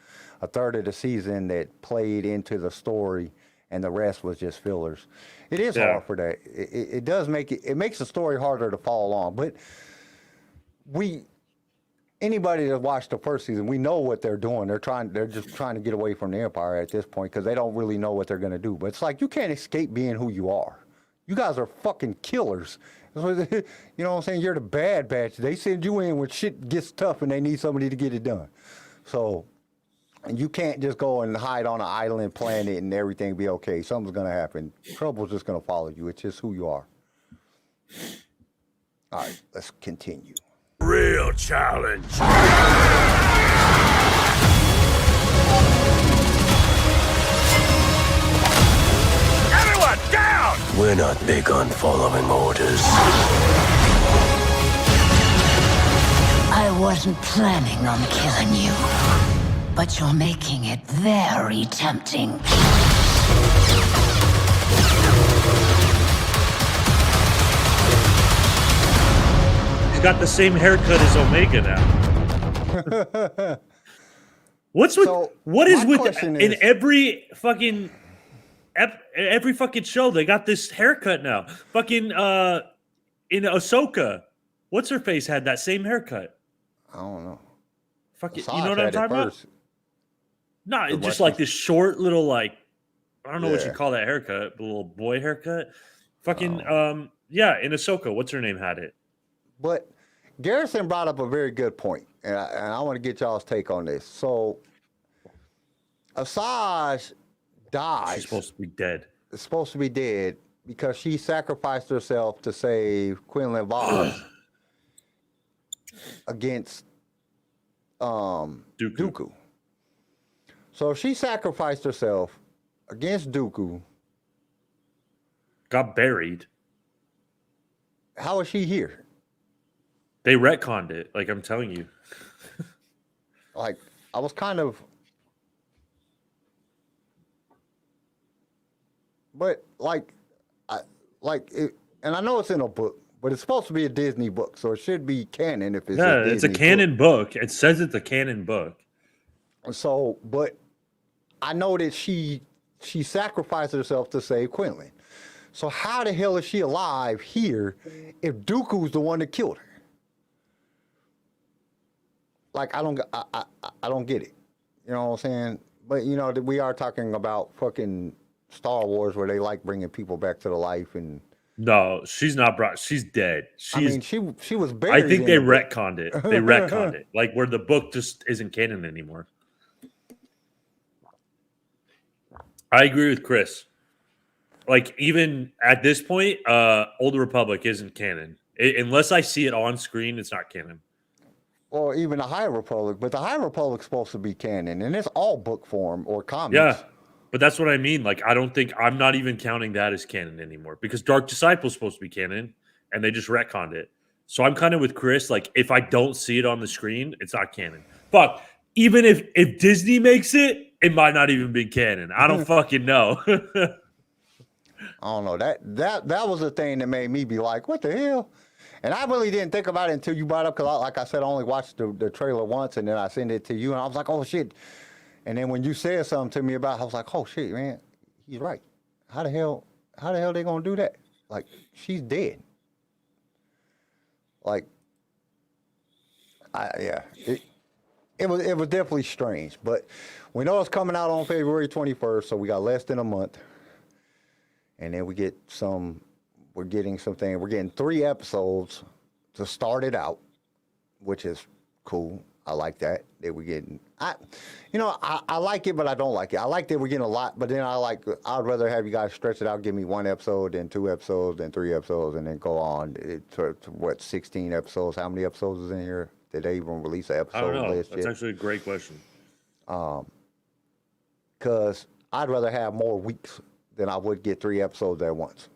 a third of the season that played into the story and the rest was just fillers. It is hard for that. It does make it makes the story harder to follow along. But anybody that watched the first season, we know what they're doing. They're just trying to get away from the Empire at this point because they don't really know what they're going to do. But it's like you can't escape being who you are. You guys are fucking killers. You know what I'm saying? You're the Bad Batch. They send you in when shit gets tough and they need somebody to get it done. So you can't just go and hide on an island planet and everything be okay. Something's going to happen. Trouble's just going to follow you. It's just who you are. All right, let's continue. Real challenge. Everyone down! We're not big on following orders. I wasn't planning on killing you, but you're making it very tempting. He's got the same haircut as Omega now. What is with in every fucking show they got this haircut now? Fucking in Ahsoka, what's her face had that same haircut? I don't know. Fucking, you know what I'm talking about? No, it's just like this short little like I don't know what you call that haircut, the little boy haircut. Fucking yeah, in Ahsoka, what's her name had it? But Garrison brought up a very good point, and I want to get y'all's take on this. So, Asajj dies. She's supposed to be dead. Is supposed to be dead because she sacrificed herself to save Quinlan Vos against Dooku. So if she sacrificed herself against Dooku, got buried. How is she here? They retconned it, like I'm telling you. Like, I was kind of... But, and I know it's in a book, but it's supposed to be a Disney book, so it should be canon if it's a Disney it's a canon book. It says it's a canon book. So, but I know that she sacrificed herself to save Quinlan. So how the hell is she alive here if Dooku's the one that killed her? Like, I don't get it. You know what I'm saying? But, we are talking about fucking Star Wars where they like bringing people back to the life and... No, she's not brought. She's dead. She was buried. I think they retconned it. They retconned it. Like where the book just isn't canon anymore. I agree with Chris. Like even at this point, Old Republic isn't canon. Unless I see it on screen, it's not canon. Or even the High Republic. But the High Republic's supposed to be canon. And it's all book form or comics. Yeah. But that's what I mean. Like, I'm not even counting that as canon anymore because Dark Disciple's supposed to be canon and they just retconned it. So I'm kind of with Chris. Like, if I don't see it on the screen, it's not canon. Fuck. Even if Disney makes it, it might not even be canon. I don't fucking know. I don't know. That was the thing that made me be like, what the hell? And I really didn't think about it until you brought it up because, like I said, I only watched the trailer once and then I sent it to you and I was like, oh, shit. And then when you said something to me about it, I was like, oh, shit, man, he's right. How the hell they going to do that? Like, she's dead. Like, it was definitely strange. But we know it's coming out on February 21st, so we got less than a month. And then we're getting something. We're getting 3 episodes to start it out, which is cool. I like that we're getting. I like it, but I don't like it. I like that we're getting a lot, but then I'd rather have you guys stretch it out, give me 1 episode, then 2 episodes, then 3 episodes, and then go on to what 16 episodes? How many episodes is in here? Did they even release an episode I don't know. list That's yet? actually a great question. Because I'd rather have more weeks than I would get 3 episodes at once.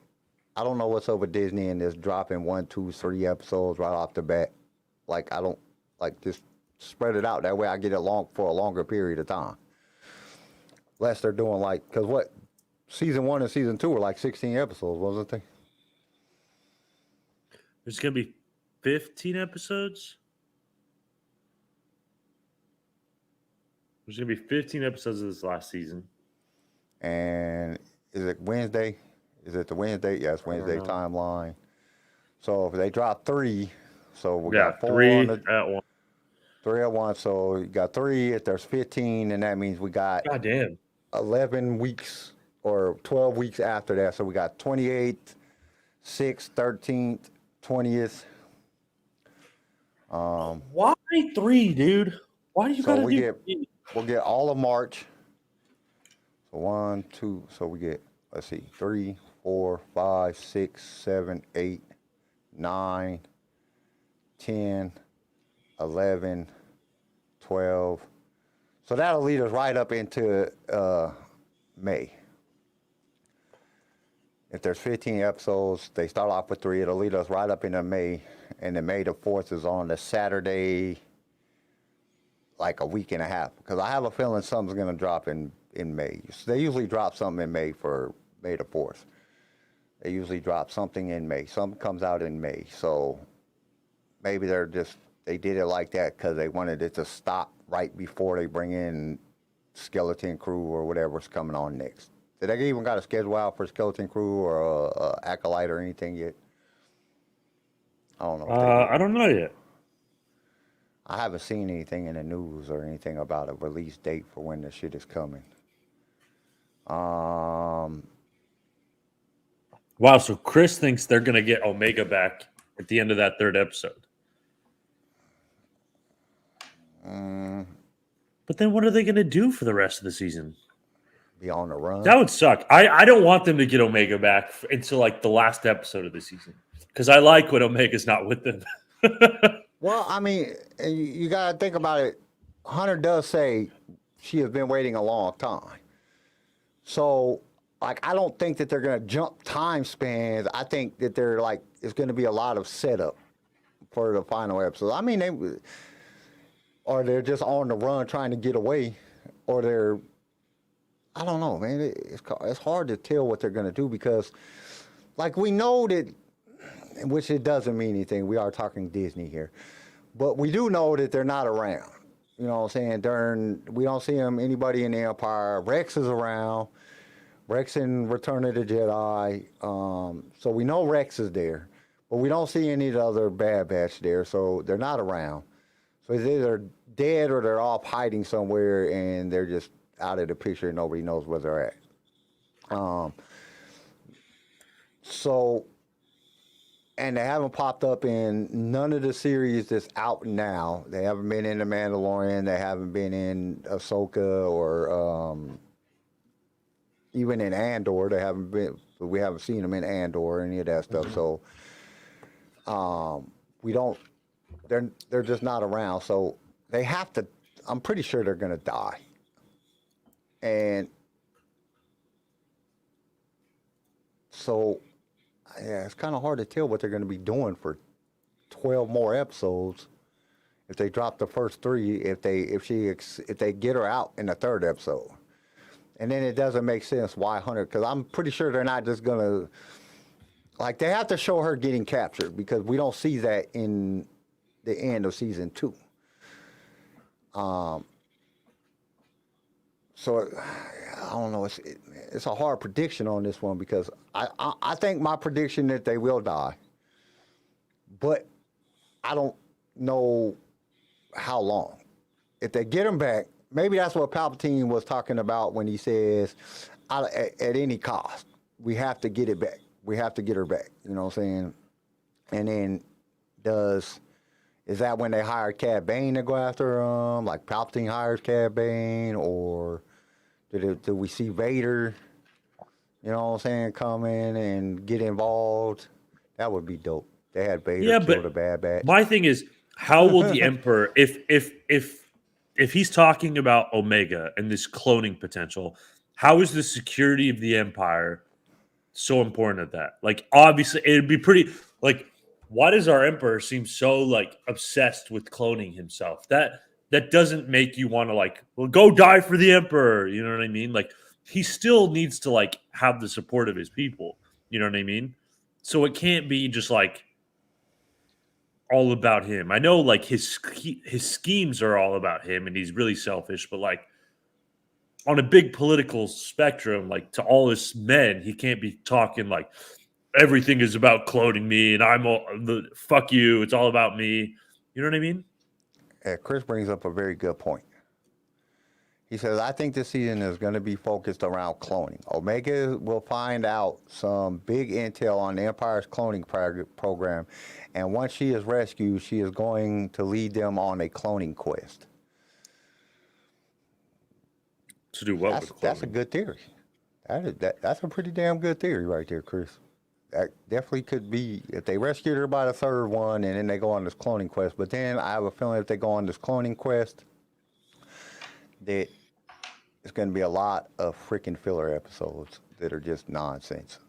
I don't know what's up with Disney and this dropping 1, 2, 3 episodes right off the bat. Like, I don't like just spread it out. That way I get it for a longer period of time. Unless they're doing because what? Season 1 and season 2 were like 16 episodes, wasn't they? There's going to be 15 episodes? There's going to be 15 episodes of this last season. And is it Wednesday? Is it the Wednesday? Yes, Wednesday timeline. So if they drop 3, so we got 4 3 on at once. 3 at once. So you got 3. If there's 15, and that means we got God damn. 11 weeks or 12 weeks after that. So we got 28th, 6th, 13th, 20th. Why 3, dude? Why do you So gotta do 3? we'll get all of March. So 1, 2. So we get, let's see, 3, 4, 5, 6, 7, 8, 9, 10, 11, 12. So that'll lead us right up into May. If there's 15 episodes, they start off with 3. It'll lead us right up into May. And then May the 4th is on the Saturday, like a week and a half. Because I have a feeling something's going to drop in May. So they usually drop something in May for May the 4th. They usually drop something in May. Something comes out in May. So maybe they did it like that because they wanted it to stop right before they bring in Skeleton Crew or whatever's coming on next. Did they even got a schedule out for Skeleton Crew or a Acolyte or anything yet? I don't know. I don't know yet. I haven't seen anything in the news or anything about a release date for when the shit is coming. Wow, so Chris thinks they're going to get Omega back at the end of that 3rd episode. But then what are they going to do for the rest of the season? Be on the run. That would suck. I don't want them to get Omega back until like the last episode of the season. Because I like when Omega's not with them. Well, I mean, you got to think about it. Hunter does say she has been waiting a long time. So, like, I don't think that they're going to jump time spans. I think that it's going to be a lot of setup for the final episode. I mean, they're just on the run trying to get away, or I don't know, man. It's hard to tell what they're going to do because, like, we know that, which it doesn't mean anything. We are talking Disney here. But we do know that they're not around. You know what I'm saying? We don't see anybody in the Empire. Rex is around. Rex in Return of the Jedi. So we know Rex is there. But we don't see any of the other Bad Batch there. So they're not around. So it's either dead or they're off hiding somewhere and they're just out of the picture and nobody knows where they're at. And they haven't popped up in none of the series that's out now. They haven't been in The Mandalorian. They haven't been in Ahsoka or even in Andor. They haven't been. We haven't seen them in Andor or any of that stuff. So we don't. They're just not around. So they have to. I'm pretty sure they're gonna die. And so. Yeah, it's kind of hard to tell what they're going to be doing for 12 more episodes. If they drop the first 3, if they get her out in the 3rd episode, and then it doesn't make sense why Hunter, because I'm pretty sure they're not just gonna they have to show her getting captured because we don't see that in the end of season 2. So I don't know. It's a hard prediction on this one because I think my prediction that they will die, but I don't know how long. If they get them back, maybe that's what Palpatine was talking about when he says, at any cost, we have to get it back. We have to get her back. You know what I'm saying? And then Is that when they hired Cad Bane to go after him? Like Palpatine hires Cad Bane, or did we see Vader? You know what I'm saying? Come in and get involved. That would be dope. They had Vader kill the Bad Batch. My thing is, how will the Emperor, if he's talking about Omega and this cloning potential, how is the security of the Empire so important at that? Like, obviously, it'd be pretty like. Why does our Emperor seem so like obsessed with cloning himself? That doesn't make you want to like, well, go die for the Emperor. You know what I mean? Like, he still needs to like have the support of his people. You know what I mean? So it can't be just like all about him. I know like his schemes are all about him and he's really selfish, but like on a big political spectrum, like to all his men, he can't be talking like everything is about cloning me and I'm all the fuck you. It's all about me. You know what I mean? Yeah, Chris brings up a very good point. He says, I think this season is going to be focused around cloning. Omega will find out some big intel on the Empire's cloning program, and once she is rescued, she is going to lead them on a cloning quest. To do what? That's a good theory. That's a pretty damn good theory right there, Chris. That definitely could be if they rescued her by the third one and then they go on this cloning quest. But then I have a feeling if they go on this cloning quest, that it's going to be a lot of freaking filler episodes that are just nonsense.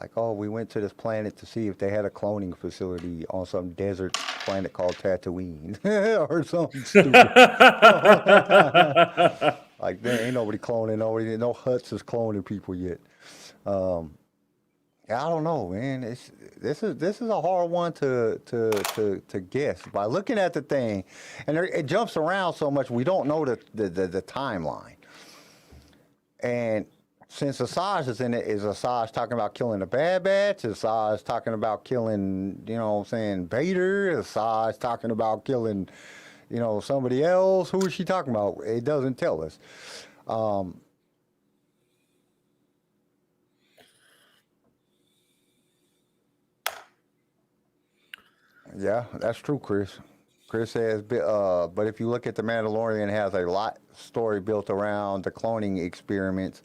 Like, oh, we went to this planet to see if they had a cloning facility on some desert planet called Tatooine or something stupid. Like, there ain't nobody cloning nobody. No Huts is cloning people yet. I don't know, man. This is a hard one to guess by looking at the thing, and it jumps around so much we don't know the timeline. And since Asajj is in it, is Asajj talking about killing the Bad Batch? Is Asajj talking about killing, you know what I'm saying, Vader? Is Asajj talking about killing, you know, somebody else? Who is she talking about? It doesn't tell us. Yeah, that's true, Chris. Chris says, but if you look at The Mandalorian, it has a lot story built around the cloning experiments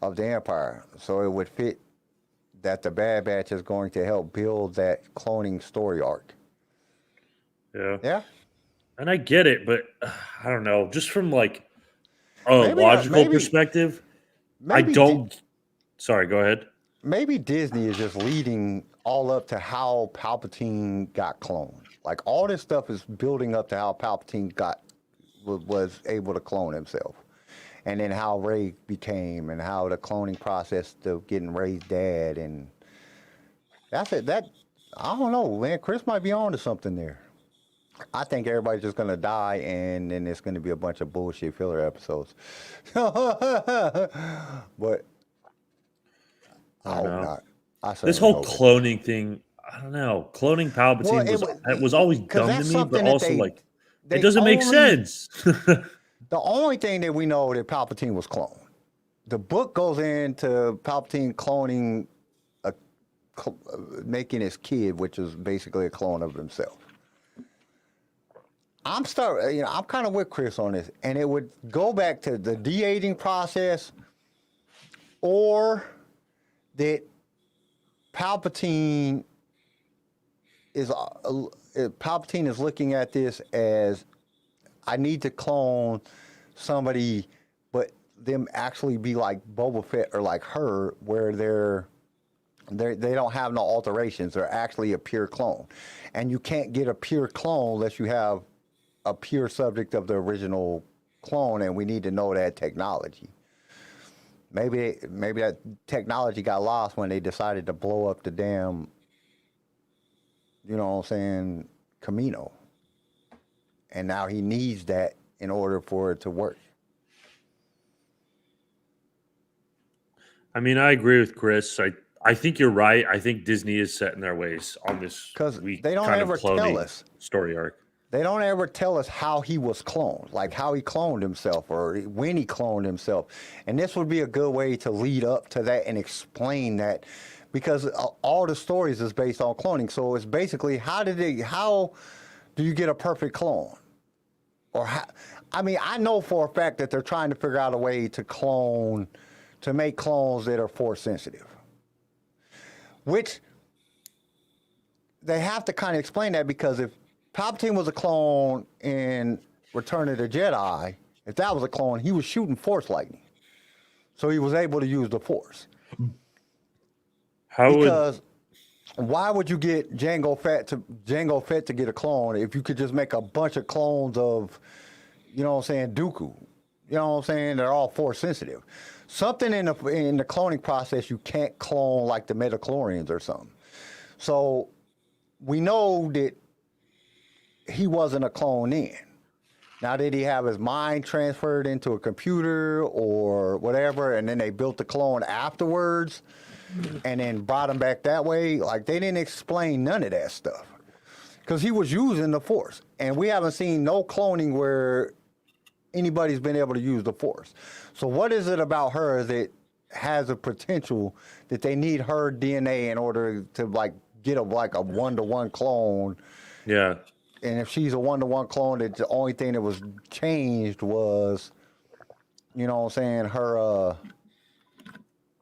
of the Empire. So it would fit that the Bad Batch is going to help build that cloning story arc. Yeah. Yeah. And I get it, but I don't know. Just from like a logical perspective, I don't. Sorry, go ahead. Maybe Disney is just leading all up to how Palpatine got cloned. Like all this stuff is building up to how Palpatine was able to clone himself, and then how Rey became, and how the cloning process of getting Rey's dad, and that's it. That I don't know, man. Chris might be on to something there. I think everybody's just gonna die, and then it's gonna be a bunch of bullshit filler episodes. But I hope not. This whole cloning thing, I don't know. Cloning Palpatine was always dumb to me, but also like it doesn't make sense. The only thing that we know that Palpatine was cloned. The book goes into Palpatine cloning, making his kid, which is basically a clone of himself. I'm kind of with Chris on this, and it would go back to the de-aging process, or that Palpatine is looking at this as, I need to clone somebody, but them actually be like Boba Fett or like her, where they don't have no alterations. They're actually a pure clone, and you can't get a pure clone unless you have a pure subject of the original clone, and we need to know that technology. Maybe that technology got lost when they decided to blow up the damn, you know what I'm saying, Camino. And now he needs that in order for it to work. I mean, I agree with Chris. I think you're right. I think Disney is set in their ways on this. Because they don't ever tell us story arc. They don't ever tell us how he was cloned, like how he cloned himself or when he cloned himself. And this would be a good way to lead up to that and explain that, because all the stories is based on cloning. So it's basically how do you get a perfect clone? Or how, I mean, I know for a fact that they're trying to figure out a way to make clones that are force sensitive. Which they have to kind of explain that, because if Palpatine was a clone in Return of the Jedi, if that was a clone, he was shooting force lightning. So he was able to use the force. Because why would you get Jango Fett to get a clone if you could just make a bunch of clones of, you know what I'm saying, Dooku? You know what I'm saying? They're all force sensitive. Something in the cloning process you can't clone, like the Metachlorians or something. So we know that he wasn't a clone then. Now, did he have his mind transferred into a computer or whatever, and then they built the clone afterwards and then brought him back that way? Like, they didn't explain none of that stuff, because he was using the Force, and we haven't seen no cloning where anybody's been able to use the Force. So what is it about her that has a potential that they need her DNA in order to, like, get a one-to-one clone? Yeah. And if she's a one-to-one clone, that the only thing that was changed was, you know what I'm saying,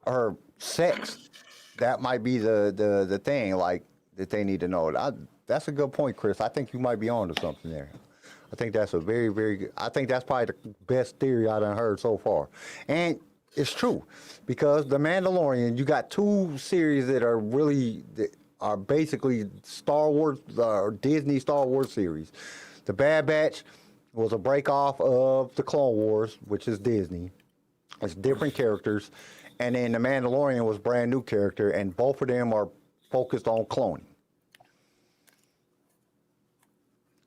her sex. That might be the thing, like, that they need to know. That's a good point, Chris. I think you might be on to something there. I think that's a very, very good, I think that's probably the best theory I've heard so far. And it's true, because The Mandalorian, you got two series that are basically Star Wars, Disney Star Wars series. The Bad Batch was a break off of the Clone Wars, which is Disney. It's different characters. And then The Mandalorian was brand new character, and both of them are focused on cloning.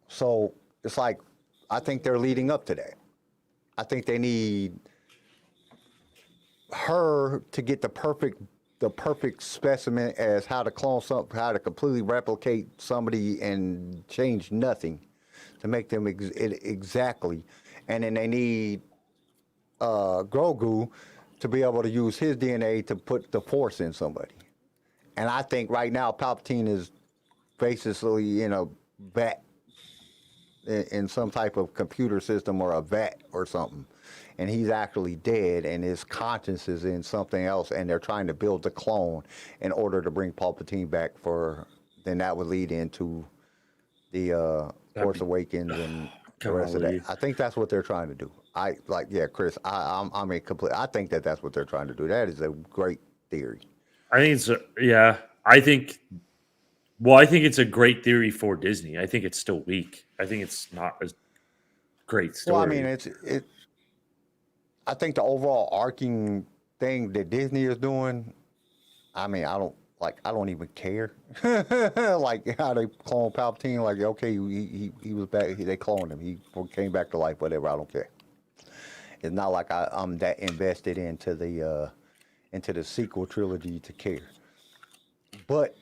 So it's like, I think they're leading up to that. I think they need her to get the perfect specimen as how to clone something, how to completely replicate somebody and change nothing to make them exactly. And then they need Grogu to be able to use his DNA to put the Force in somebody. And I think right now Palpatine is basically in a vat, in some type of computer system or a vat or something. And he's actually dead, and his conscience is in something else, and they're trying to build the clone in order to bring Palpatine back then that would lead into the Force Awakens and the rest of that. I think that's what they're trying to do. Chris, I'm in complete, I think that's what they're trying to do. That is a great theory. I think it's a great theory for Disney. I think it's still weak. I think it's not a great story. Well, I mean, I think the overall arcing thing that Disney is doing, I mean, I don't even care. Like how they clone Palpatine, like, okay, he was back, they cloned him, he came back to life, whatever, I don't care. It's not like I'm that invested into the sequel trilogy to care. But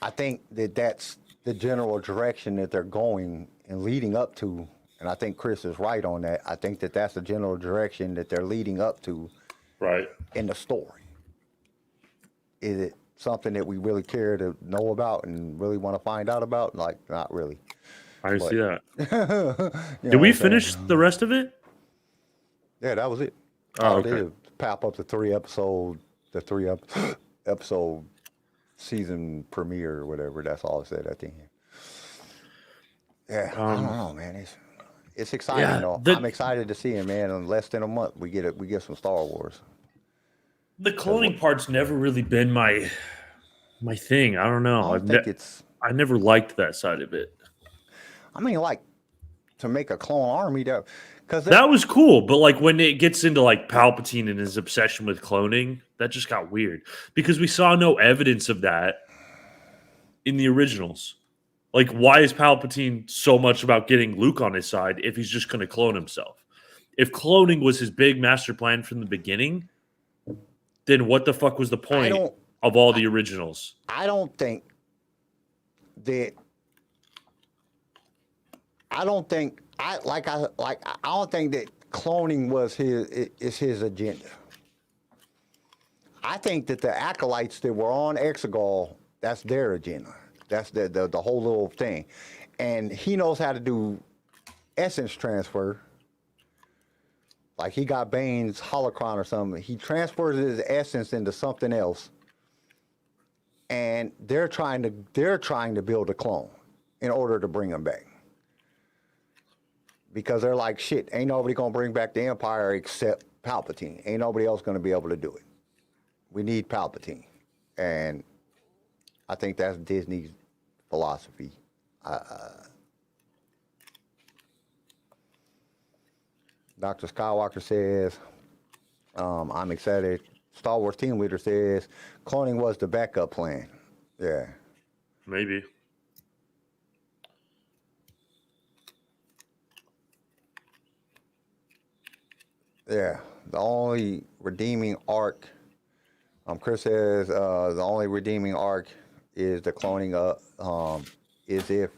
I think that's the general direction that they're going and leading up to. And I think Chris is right on that. I think that's the general direction that they're leading up to, right, in the story. Is it something that we really care to know about and really want to find out about? Like, not really. I see that. Did we finish the rest of it? Yeah, that was it. Oh, okay. Did pop up the three episode season premiere or whatever. That's all it said at the end. Yeah, I don't know, man. It's exciting though. I'm excited to see him, man. In less than a month, we get some Star Wars. The cloning part's never really been my thing. I don't know. I never liked that side of it. I mean, like, to make a clone army, that was cool, but like when it gets into like Palpatine and his obsession with cloning, that just got weird, because we saw no evidence of that in the originals. Like, why is Palpatine so much about getting Luke on his side if he's just going to clone himself? If cloning was his big master plan from the beginning, then what the fuck was the point of all the originals? I don't think that cloning was his agenda. I think that the acolytes that were on Exegol, that's their agenda. That's the whole little thing. And he knows how to do essence transfer. Like he got Bane's holocron or something. He transfers his essence into something else. And they're trying to build a clone in order to bring him back. Because they're like, shit, ain't nobody gonna bring back the Empire except Palpatine. Ain't nobody else gonna be able to do it. We need Palpatine. And I think that's Disney's philosophy. Dr. Skywalker says, I'm excited. Star Wars team leader says, cloning was the backup plan. Yeah. Maybe. Yeah. The only redeeming arc, Chris says, the only redeeming arc is the cloning is if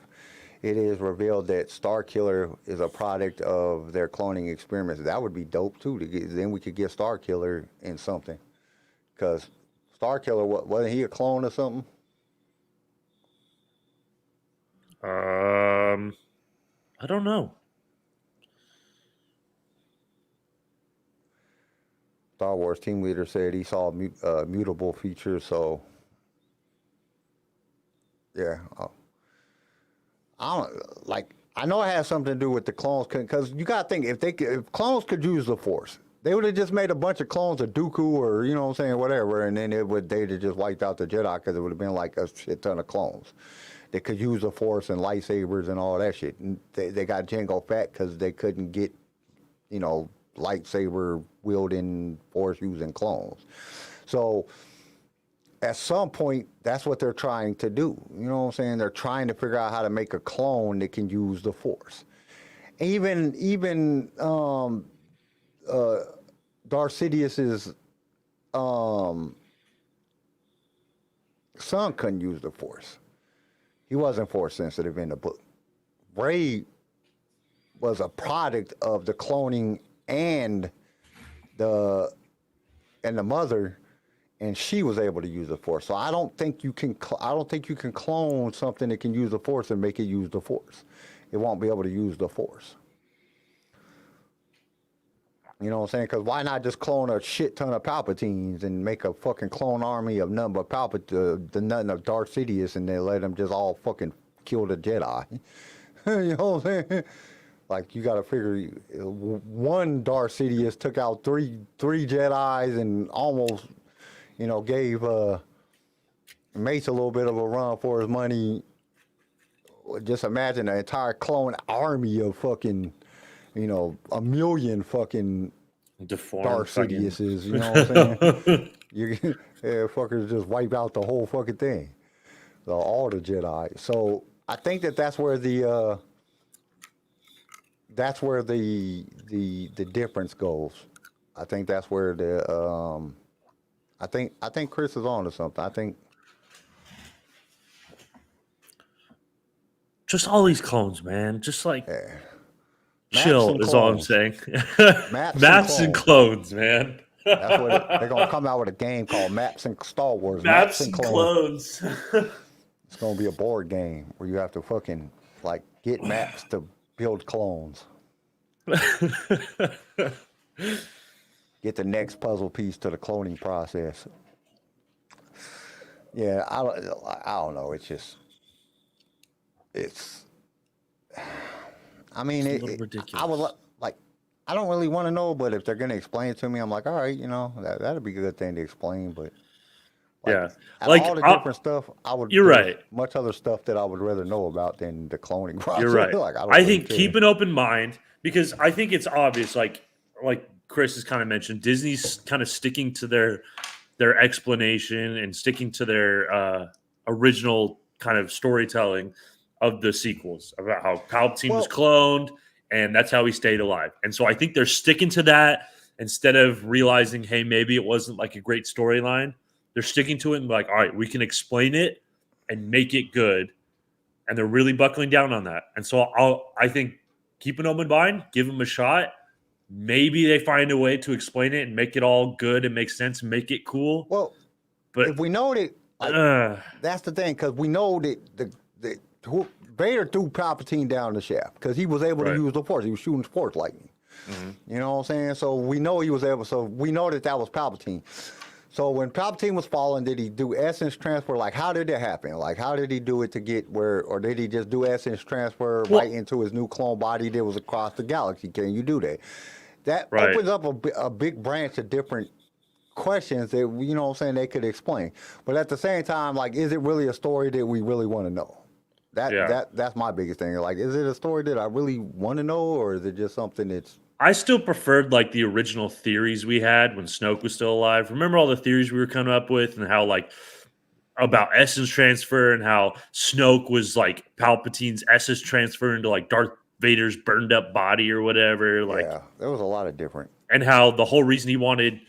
it is revealed that Starkiller is a product of their cloning experiments. That would be dope too. Then we could get Starkiller in something. Because Starkiller, wasn't he a clone or something? I don't know. Star Wars team leader said he saw mutable features, so yeah. I know it has something to do with the clones, because you gotta think, if clones could use the Force, they would have just made a bunch of clones of Dooku or, you know what I'm saying, whatever, and then they'd have just wiped out the Jedi, because it would have been like a shit ton of clones. They could use the Force and lightsabers and all that shit. And they got Jango Fett because they couldn't get, lightsaber wielding, Force using clones. So at some point, that's what they're trying to do. You know what I'm saying? They're trying to figure out how to make a clone that can use the Force. Even Darth Sidious's son couldn't use the Force. He wasn't Force sensitive in the book. Rey was a product of the cloning and the mother, and she was able to use the Force. So I don't think you can clone something that can use the Force and make it use the Force. It won't be able to use the Force. You know what I'm saying? Because why not just clone a shit ton of Palpatines and make a fucking clone army of nothing but nothing of Darth Sidious, and then let them just all fucking kill the Jedi? You know what I'm saying? Like, you got to figure, one Darth Sidious took out three Jedis and almost, gave Mace a little bit of a run for his money. Just imagine an entire clone army of fucking, a million fucking Deformed Darth fucking... Sidiouses, you know what I'm saying? Fuckers just wipe out the whole fucking thing. All the Jedi. So I think that's where the difference goes. I think that's where I think Chris is on to something. I think just all these clones, man. Just like Maps chill and is all I'm clones. saying. Maps and clones, man. That's what they're gonna come out with a game called Maps and Star Wars. Maps and clones. It's gonna be a board game where you have to fucking get maps to build clones. Get the next puzzle piece to the cloning process. Yeah, I don't know. I mean, it's a little ridiculous. I don't really want to know, but if they're gonna explain it to me, I'm like, all right, that'd be a good thing to explain. But yeah, all the different stuff, You're right. Much other stuff that I would rather know about than the cloning process. You're right. I think keep an open mind, because I think it's obvious. Like Chris has kind of mentioned, Disney's kind of sticking to their explanation and sticking to their original kind of storytelling of the sequels about how Palpatine was cloned, and that's how he stayed alive. And so I think they're sticking to that instead of realizing, hey, maybe it wasn't like a great storyline. They're sticking to it and like, all right, we can explain it and make it good. And they're really buckling down on that. And so I think keep an open mind, give them a shot. Maybe they find a way to explain it and make it all good and make sense and make it cool. Well, but if we know that That's the thing, because we know that Vader threw Palpatine down the shaft because he was able to use the Force. He was shooting Force lightning. You know what I'm saying? So we know he was able. So we know that was Palpatine. So when Palpatine was falling, did he do essence transfer? Like, how did that happen? Like, how did he do it to get where, or did he just do essence transfer right into his new clone body that was across the galaxy? Can you do that? That opens up a big branch of different questions that, you know what I'm saying, they could explain. But at the same time, like, is it really a story that we really want to know? That's my biggest thing. Like, is it a story that I really want to know, or is it just something that's... I still preferred like the original theories we had when Snoke was still alive. Remember all the theories we were coming up with, and how like about essence transfer, and how Snoke was like Palpatine's essence transfer into like Darth Vader's burned up body or whatever. Like, yeah, there was a lot of different. And how the whole reason he wanted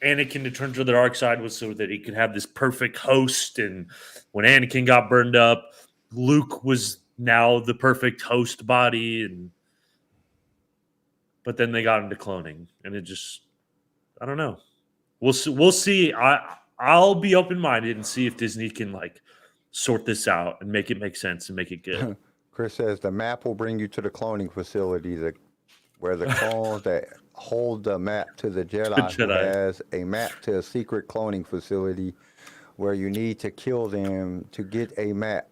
Anakin to turn to the dark side was so that he could have this perfect host. And when Anakin got burned up, Luke was now the perfect host body. But then they got into cloning, and it just, I don't know. We'll see. I'll be open-minded and see if Disney can like sort this out and make it make sense and make it good. Chris says the map will bring you to the cloning facility where the clones that hold the map to the Jedi, who has a map to a secret cloning facility where you need to kill them to get a map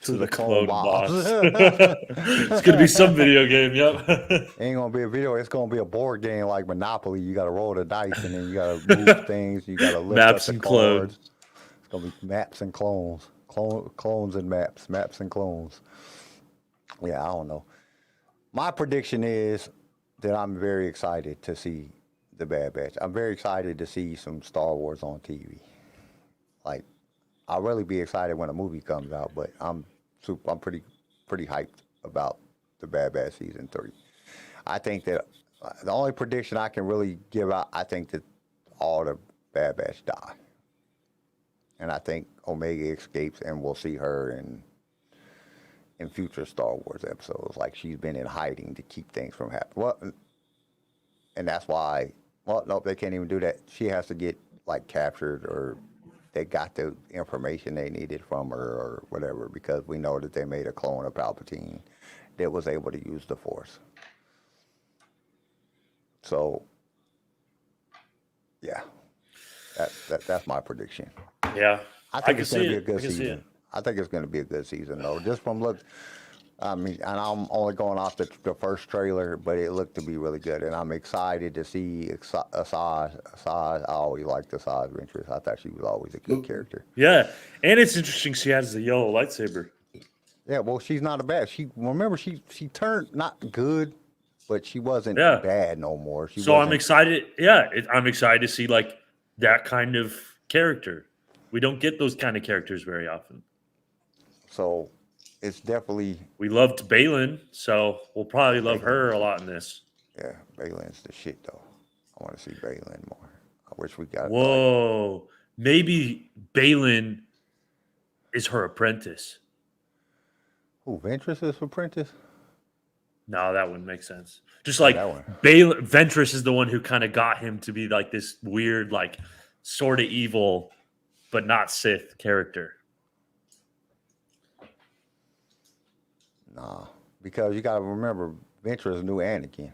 to the clone boss. It's gonna be some video game. Yep. Ain't gonna be a video. It's gonna be a board game like Monopoly. You gotta roll the dice, and then you gotta move things. You gotta lift maps up the and cards. clones. It's gonna be maps and clones, clones and maps and clones. Yeah, I don't know. My prediction is that I'm very excited to see the Bad Batch. I'm very excited to see some Star Wars on TV. Like, I'll really be excited when a movie comes out, but I'm pretty hyped about the Bad Batch season 3. I think that the only prediction I can really give out, I think that all the Bad Batch die, and I think Omega escapes, and we'll see her in future Star Wars episodes. Like, she's been in hiding to keep things from happening. Well, and that's why. Well, nope, they can't even do that. She has to get like captured, or they got the information they needed from her or whatever, because we know that they made a clone of Palpatine that was able to use the Force. So, yeah, that's my prediction. Yeah, I think it's going to be a good season. I think it's going to be a good season, though. Just from look, I mean, and I'm only going off the first trailer, but it looked to be really good, and I'm excited to see Asajj. I always liked Asajj Ventress. I thought she was always a good character. Yeah, and it's interesting she has the yellow lightsaber. Yeah, well, she's not a bad. She turned not good, but she wasn't bad no more. I'm excited. Yeah, I'm excited to see like that kind of character. We don't get those kind of characters very often. So it's definitely... We loved Baylan, so we'll probably love her a lot in this. Yeah, Baylan's the shit, though. I want to see Baylan more. I wish we got... Whoa. Maybe Baylan is her apprentice. Who, Ventress is apprentice? No, that wouldn't make sense. Just like Ventress is the one who kind of got him to be like this weird, like sort of evil, but not Sith character. Nah, because you got to remember, Ventress knew Anakin.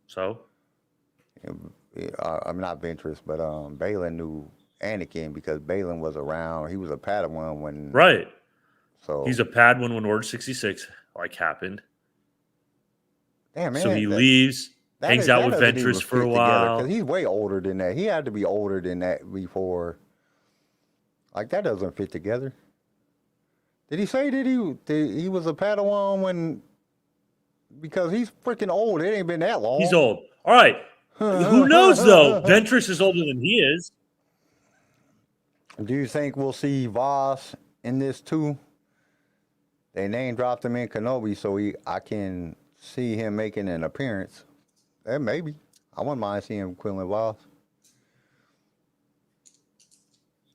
So? I'm not Ventress, but Baylan knew Anakin because Baylan was around. He was a Padawan when... Right. So he's a Padawan when Order 66 like happened. Damn, man. So he leaves, hangs out with Ventress for a while. Because he's way older than that. He had to be older than that before. Like, that doesn't fit together. Did he say that he was a Padawan when... Because he's freaking old. It ain't been that long. He's old. All right. Who knows, though? Ventress is older than he is. Do you think we'll see Voss in this, too? They name dropped him in Kenobi, so I can see him making an appearance. Maybe. I wouldn't mind seeing Quinlan Voss.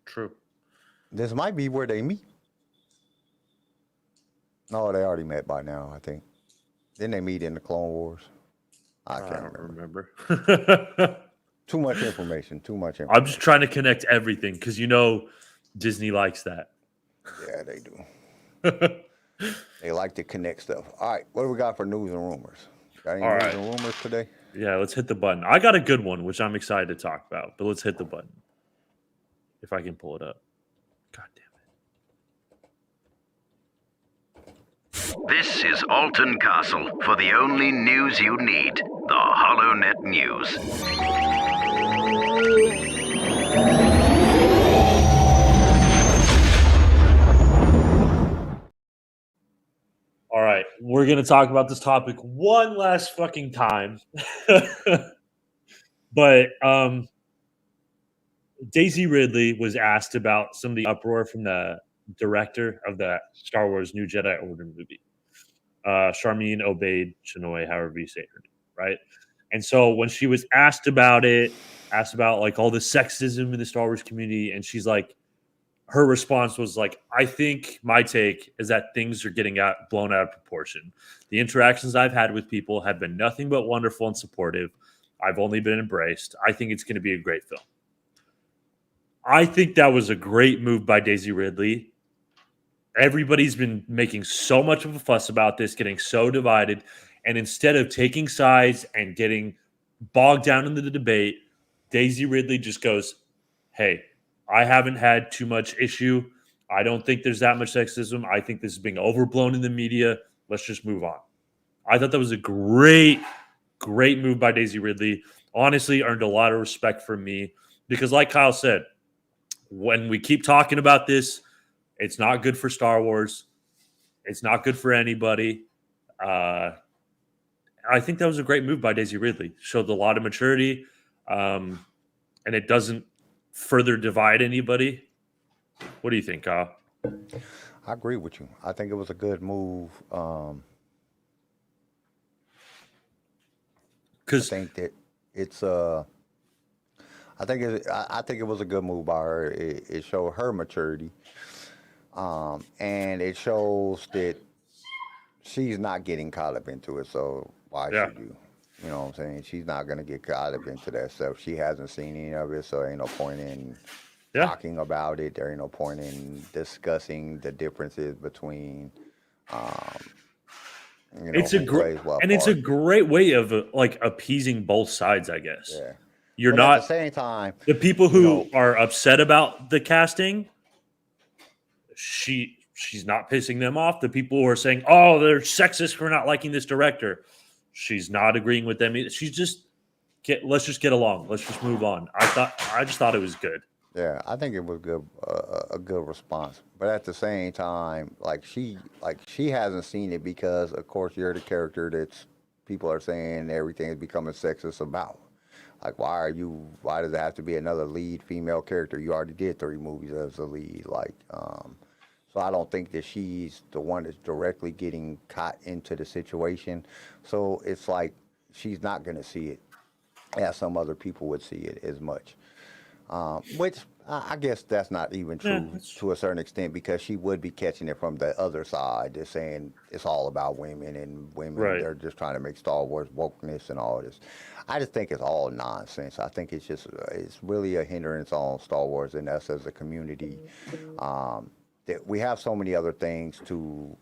True. This might be where they meet. No, they already met by now, I think. Didn't they meet in the Clone Wars? I can't remember. Too much information. Too much information. I'm just trying to connect everything because Disney likes that. Yeah, they do. They like to connect stuff. All right, what do we got for news and rumors? Got any All news right. and rumors today? Yeah, let's hit the button. I got a good one, which I'm excited to talk about, but let's hit the button. If I can pull it up. God damn it. This is Alton Castle for the only news you need, the HoloNet News. All right, we're going to talk about this topic one last fucking time. But Daisy Ridley was asked about some of the uproar from the director of the Star Wars New Jedi Order movie, Charmin Obaid Chinoy, however you say her name, right? And so when she was asked about like all the sexism in the Star Wars community, and she's like, her response was like, I think my take is that things are getting blown out of proportion. The interactions I've had with people have been nothing but wonderful and supportive. I've only been embraced. I think it's going to be a great film. I think that was a great move by Daisy Ridley. Everybody's been making so much of a fuss about this, getting so divided. And instead of taking sides and getting bogged down in the debate, Daisy Ridley just goes, hey, I haven't had too much issue. I don't think there's that much sexism. I think this is being overblown in the media. Let's just move on. I thought that was a great move by Daisy Ridley. Honestly, earned a lot of respect from me because like Kyle said, when we keep talking about this, it's not good for Star Wars. It's not good for anybody. I think that was a great move by Daisy Ridley. Showed a lot of maturity, and it doesn't further divide anybody. What do you think, Kyle? I agree with you. I think it was a good move. I think that it's I think it was a good move by her. It showed her maturity, and it shows that she's not getting caught up into it. So why should you? You know what I'm saying? She's not gonna get caught up into that stuff. She hasn't seen any of it, so ain't no point in talking about it. There ain't no point in discussing the differences between. It's a great way of like appeasing both sides, I guess. Yeah. You're but not at the same time. The people who are upset about the casting, she's not pissing them off. The people who are saying, "Oh, they're sexist for not liking this director," she's not agreeing with them either. She's just let's just get along. Let's just move on. I just thought it was good. Yeah, I think it was good, a good response. But at the same time, she hasn't seen it because, of course, you're the character that's people are saying everything is becoming sexist about. Like, why does it have to be another lead female character? You already did 3 movies as a lead. So I don't think that she's the one that's directly getting caught into the situation. So it's like she's not going to see it as some other people would see it as much. Which I guess that's not even true to a certain extent because she would be catching it from the other side. They're saying it's all about women and women. Right. They're just trying to make Star Wars wokeness and all this. I just think it's all nonsense. I think it's really a hindrance on Star Wars and us as a community. That we have so many other things to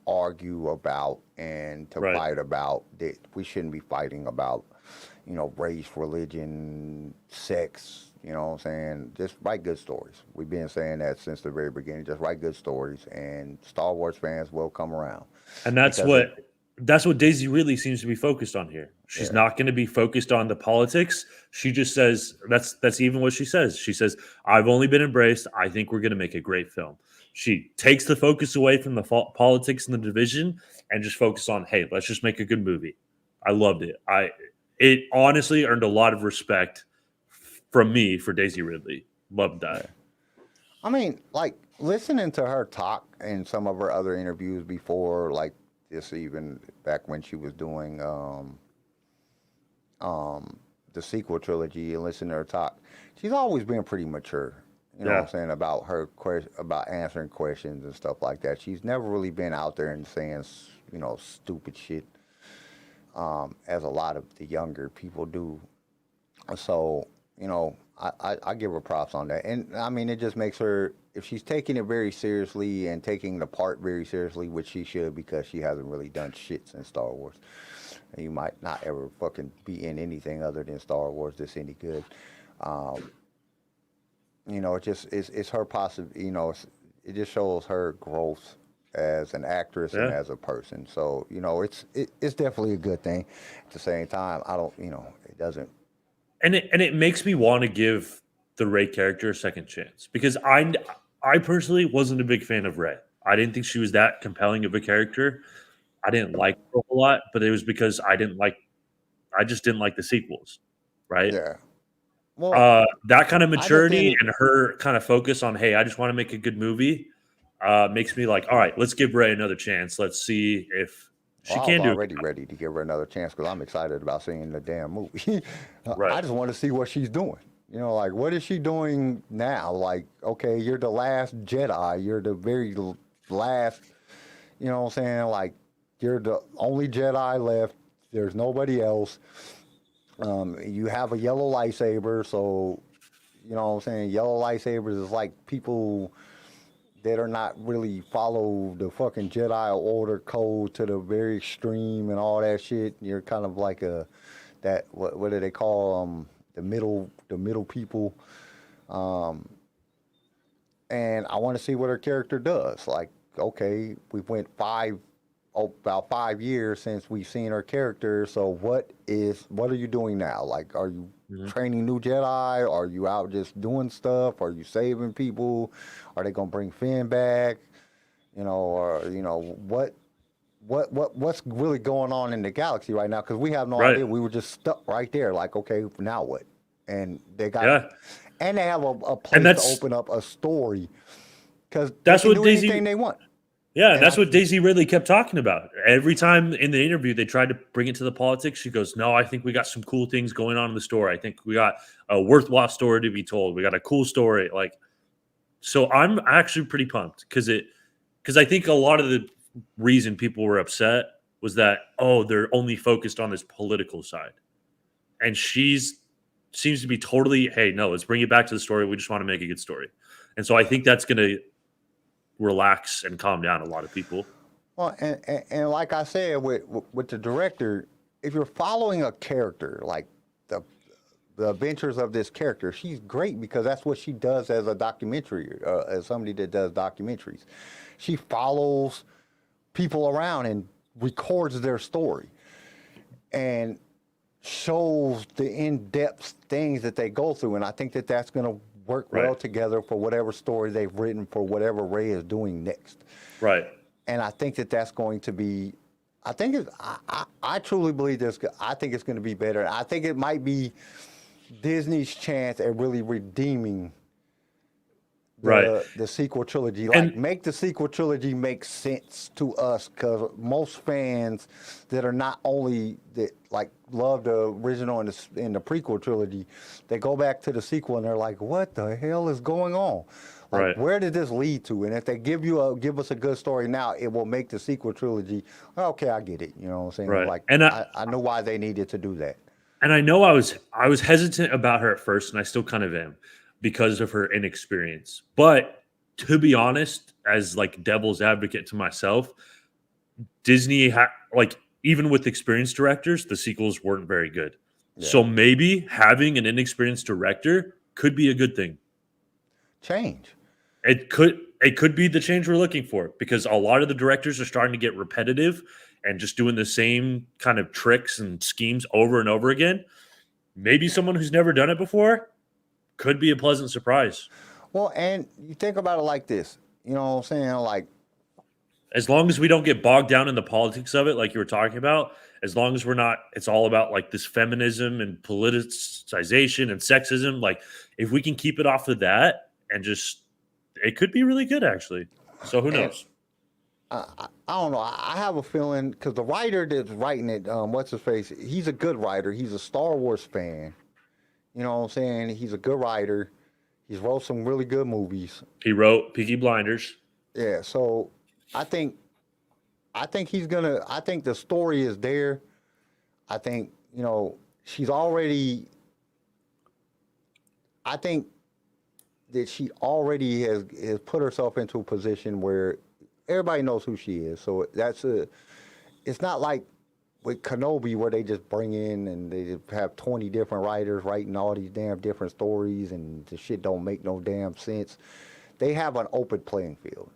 argue about and to fight about that we shouldn't be fighting about. Race, religion, sex, you know what I'm saying? Just write good stories. We've been saying that since the very beginning. Just write good stories, and Star Wars fans will come around. And that's what Daisy really seems to be focused on here. She's not going to be focused on the politics. She just says, that's even what she says. She says, I've only been embraced. I think we're going to make a great film. She takes the focus away from the politics and the division and just focus on, hey, let's just make a good movie. I loved it. It honestly earned a lot of respect from me for Daisy Ridley. Loved that. I mean, listening to her talk in some of her other interviews before, this even back when she was doing the sequel trilogy and listening to her talk, she's always been pretty mature. You know what I'm saying, about her about answering questions and stuff like that. She's never really been out there and saying, stupid shit. as a lot of the younger people do. So, you know, I give her props on that. And I mean, it just makes her, if she's taking it very seriously and taking the part very seriously, which she should, because she hasn't really done shit since Star Wars. And you might not ever fucking be in anything other than Star Wars that's any good. You know, it's her you know, it just shows her growth as an actress and as a person. So, you know, it's definitely a good thing. At the same time, I don't, you know, it doesn't. And it makes me want to give the Rey character a second chance, because I personally wasn't a big fan of Rey. I didn't think she was that compelling of a character. I didn't like her a whole lot, but it was because I just didn't like the sequels, right? Yeah. Well, that kind of maturity and her kind of focus on, hey, I just want to make a good movie, makes me like, all right, let's give Rey another chance. Let's see if she can do. I was already ready to give her another chance because I'm excited about seeing the damn movie. Right. I just want to see what she's doing. You know, like, what is she doing now? Like, okay, you're the last Jedi. You're the very last, you know what I'm saying? Like, you're the only Jedi left. There's nobody else. You have a yellow lightsaber, so, you know what I'm saying? Yellow lightsabers is like people that are not really follow the fucking Jedi Order code to the very extreme and all that shit. You're kind of like what do they call the middle people. And I want to see what her character does. Like, okay, we went about 5 years since we've seen her character. So what are you doing now? Like, are you training new Jedi? Are you out just doing stuff? Are you saving people? Are they gonna bring Finn back? You know, or you know what's really going on in the galaxy right now? Because we have no idea. We were just stuck right there. Like, okay, now what? And they got and they have a place to open up a story because that's what Daisy. Anything they want. Yeah, and that's what Daisy Ridley kept talking about. Every time in the interview, they tried to bring it to the politics. She goes, no, I think we got some cool things going on in the story. I think we got a worthwhile story to be told. We got a cool story. Like, so I'm actually pretty pumped because I think a lot of the reason people were upset was that, oh, they're only focused on this political side. And seems to be totally, hey, no, let's bring it back to the story. We just want to make a good story. And so I think that's going to relax and calm down a lot of people. Well, and like I said, with the director, if you're following a character, like the adventures of this character, she's great because that's what she does as a documentary, as somebody that does documentaries. She follows people around and records their story and shows the in-depth things that they go through. And I think that that's going to work well together for whatever story they've written for whatever Rey is doing next. Right. And I think that that's going to be, I truly believe this. I think it's going to be better. I think it might be Disney's chance at really redeeming the sequel trilogy. Like, make the sequel trilogy make sense to us, because most fans that are not only that like love the original and the prequel trilogy, they go back to the sequel and they're like, what the hell is going on? Like, where did this lead to? And if they give us a good story now, it will make the sequel trilogy, okay, I get it. You know what I'm saying? Right. Like, and I know why they needed to do that. And I know I was hesitant about her at first, and I still kind of am, because of her inexperience. But to be honest, as like devil's advocate to myself, Disney like, even with experienced directors, the sequels weren't very good. Yeah. So maybe having an inexperienced director could be a good thing. Change. It could be the change we're looking for, because a lot of the directors are starting to get repetitive and just doing the same kind of tricks and schemes over and over again. Maybe someone who's never done it before could be a pleasant surprise. Well, and you think about it like this, you know what I'm saying? Like, as long as we don't get bogged down in the politics of it, like you were talking about, as long as we're not, it's all about like this feminism and politicization and sexism. Like, if we can keep it off of that and just, it could be really good, actually. So who knows? I don't know. I have a feeling, because the writer that's writing it, what's his face? He's a good writer. He's a Star Wars fan. You know what I'm saying? He's a good writer. He's wrote some really good movies. He wrote Peaky Blinders. Yeah, so I think he's gonna. I think the story is there. I think, you know, she's already. I think that she already has put herself into a position where everybody knows who she is. So it's not like with Kenobi where they just bring in and they just have 20 different writers writing all these damn different stories and the shit don't make no damn sense. They have an open playing field.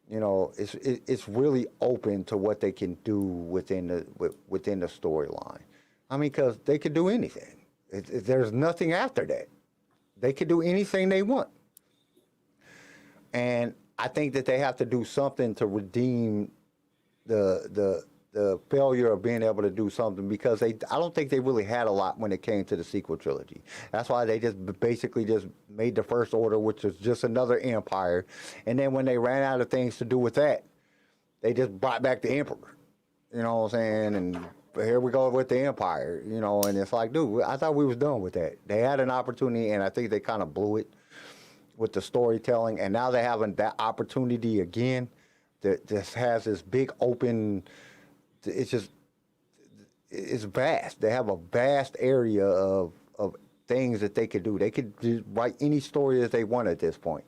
You know, it's really open to what they can do within the storyline. I mean, because they could do anything. There's nothing after that. They could do anything they want. And I think that they have to do something to redeem the failure of being able to do something, because I don't think they really had a lot when it came to the sequel trilogy. That's why they just basically just made the First Order, which was just another empire. And then when they ran out of things to do with that, they just brought back the Emperor. You know what I'm saying? And here we go with the Empire, you know, and it's like, dude, I thought we was done with that. They had an opportunity, and I think they kind of blew it with the storytelling, and now they're having that opportunity again that just has this big open, it's vast. They have a vast area of things that they could do. They could just write any story that they want at this point.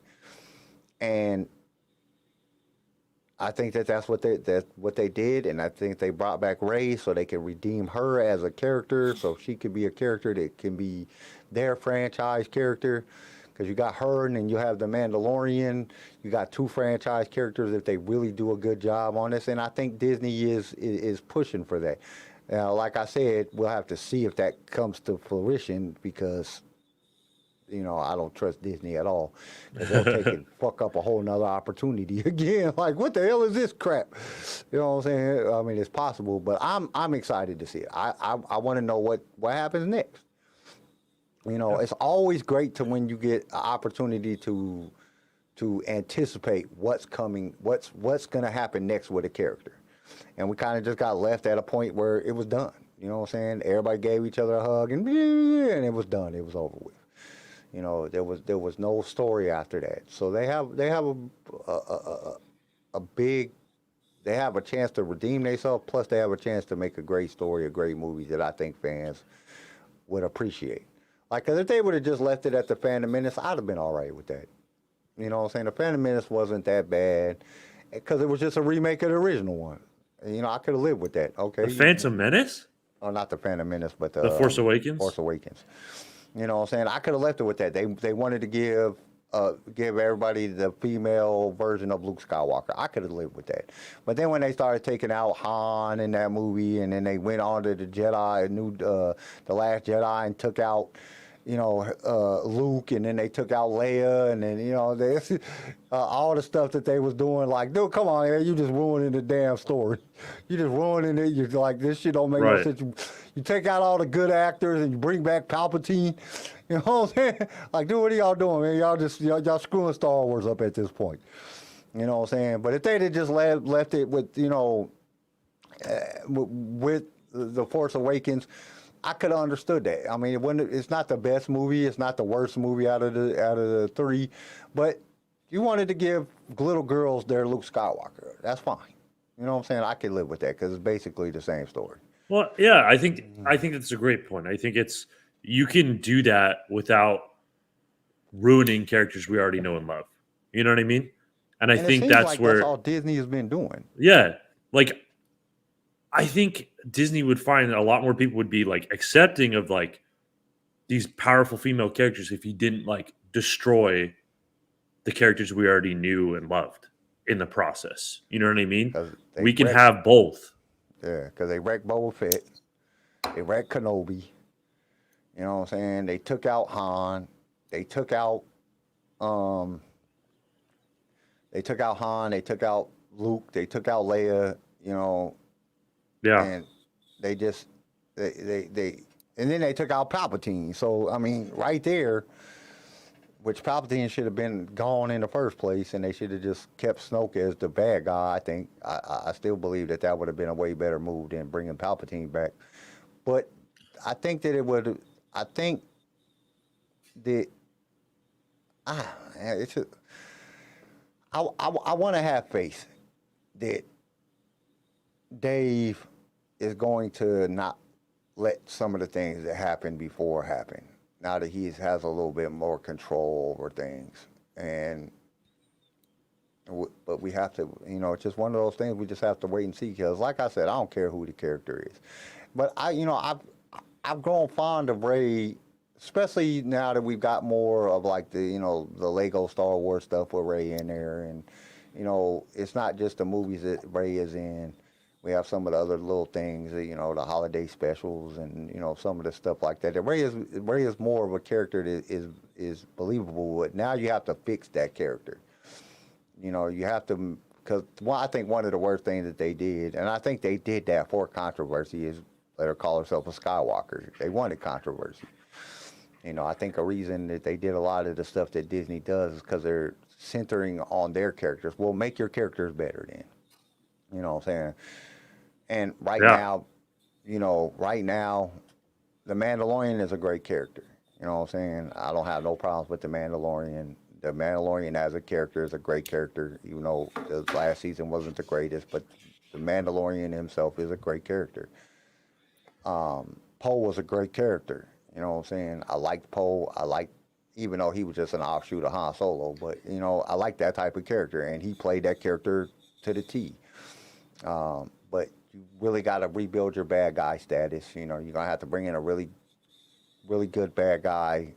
And I think that's what they did, and I think they brought back Rey so they can redeem her as a character, so she could be a character that can be their franchise character. Because you got her, and then you have the Mandalorian. You got two franchise characters if they really do a good job on this, and I think Disney is pushing for that. Now, like I said, we'll have to see if that comes to fruition, because, you know, I don't trust Disney at all. They'll take and fuck up a whole nother opportunity again. Like, what the hell is this crap? You know what I'm saying? I mean, it's possible, but I'm excited to see it. I want to know what happens next. You know, it's always great to when you get an opportunity to anticipate what's coming, what's going to happen next with a character. And we kind of just got left at a point where it was done. You know what I'm saying? Everybody gave each other a hug, and it was done. It was over with. You know, there was no story after that. So they have a chance to redeem themselves. Plus, they have a chance to make a great story, a great movie that I think fans would appreciate. Like, 'cause if they would have just left it at the Phantom Menace, I'd have been all right with that. You know what I'm saying? The Phantom Menace wasn't that bad, because it was just a remake of the original one. And, you know, I could have lived with that. Okay. The Phantom Menace? Oh, not the Phantom Menace, but The Force Awakens? Force Awakens. You know what I'm saying? I could have left it with that. They wanted to give everybody the female version of Luke Skywalker. I could have lived with that. But then when they started taking out Han in that movie, and then they went on to the Last Jedi, and took out, you know, Luke, and then they took out Leia, and then, you know, all the stuff that they was doing, like, dude, come on, man, you just ruining the damn story. You just ruining it. You're like, this shit don't make no sense. You take out all the good actors and you bring back Palpatine. You know what I'm saying? Like, dude, what are y'all doing, man? Y'all screwing Star Wars up at this point. You know what I'm saying? But if they'd have just left it with, you know, with the Force Awakens, I could have understood that. I mean, it's not the best movie. It's not the worst movie out of the three. But you wanted to give little girls their Luke Skywalker. That's fine. You know what I'm saying? I could live with that, because it's basically the same story. Well, yeah, I think that's a great point. I think you can do that without ruining characters we already know and love. You know what I mean? And I think that's where that's all Disney has been doing. Yeah, like, I think Disney would find a lot more people would be like accepting of like these powerful female characters if you didn't like destroy the characters we already knew and loved in the process. You know what I mean? We can have both. Yeah, because they wrecked Boba Fett. They wrecked Kenobi. You know what I'm saying? They took out Han. They took out Han. They took out Luke. They took out Leia. You know. Yeah. And they just and then they took out Palpatine. So I mean, right there, which Palpatine should have been gone in the first place, and they should have just kept Snoke as the bad guy. I think I still believe that would have been a way better move than bringing Palpatine back. But I think that it would. I think that it's. I want to have faith that Dave is going to not let some of the things that happened before happen. Now that he has a little bit more control over things, but we have to, it's just one of those things we just have to wait and see. Because, like I said, I don't care who the character is, but I've grown fond of Rey, especially now that we've got more of like the Lego Star Wars stuff with Rey in there, and it's not just the movies that Rey is in. We have some of the other little things, the holiday specials, and some of the stuff like that. Rey is more of a character that is believable, but now you have to fix that character. You have to, because I think one of the worst things that they did, and I think they did that for controversy, is let her call herself a Skywalker. They wanted controversy. I think a reason that they did a lot of the stuff that Disney does is because they're centering on their characters. Well, make your characters better then. You know what I'm saying? And right now, The Mandalorian is a great character. You know what I'm saying? I don't have no problems with The Mandalorian. The Mandalorian as a character is a great character, even though the last season wasn't the greatest, but the Mandalorian himself is a great character. Poe was a great character. You know what I'm saying? I liked Poe. Even though he was just an offshoot of Han Solo, but, I like that type of character, and he played that character to the T. But you really got to rebuild your bad guy status. You're going to have to bring in a really, really good bad guy,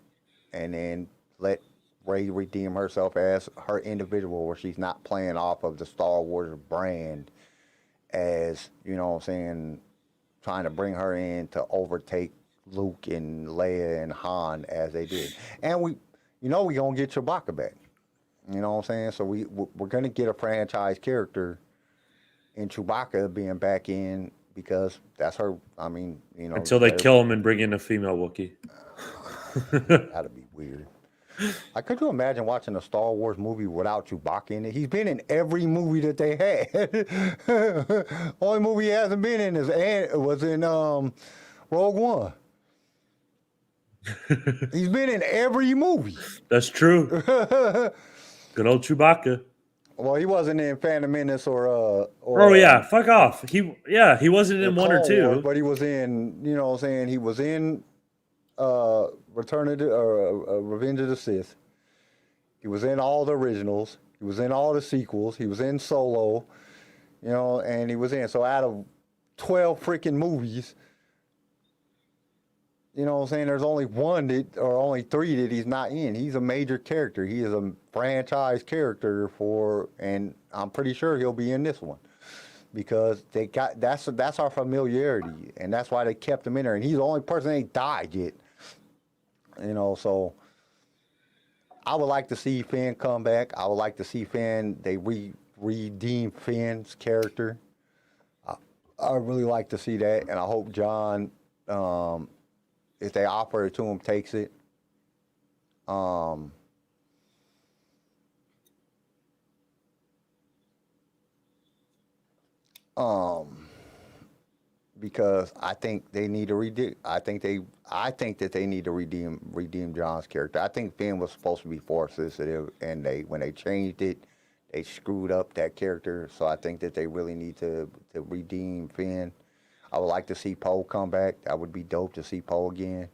and then let Rey redeem herself as her individual, where she's not playing off of the Star Wars brand as, trying to bring her in to overtake Luke and Leia and Han as they did. And we're going to get Chewbacca back. You know what I'm saying? So we're going to get a franchise character in Chewbacca being back in, because that's her, Until they kill him and bring in a female Wookiee. That'd be weird. Could you imagine watching a Star Wars movie without Chewbacca in it? He's been in every movie that they had. Only movie he hasn't been in was in Rogue One. He's been in every movie. That's true. Good old Chewbacca. Well, he wasn't in Phantom Menace or oh yeah, fuck off. He wasn't in one or two. Wars, but he was in, he was in Revenge of the Sith. He was in all the originals. He was in all the sequels. He was in Solo, and he was in. So out of 12 freaking movies, there's only only 3 that he's not in. He's a major character. He is a franchise character and I'm pretty sure he'll be in this one, because that's our familiarity, and that's why they kept him in there. And he's the only person that ain't died yet. So I would like to see Finn come back. I would like to see Finn, they redeem Finn's character. I really like to see that, and I hope John, if they offer it to him, takes it. Because I think they need to redeem. I think that they need to redeem John's character. I think Finn was supposed to be force sensitive, and when they changed it, they screwed up that character. So I think that they really need to redeem Finn. I would like to see Poe come back. That would be dope to see Poe again.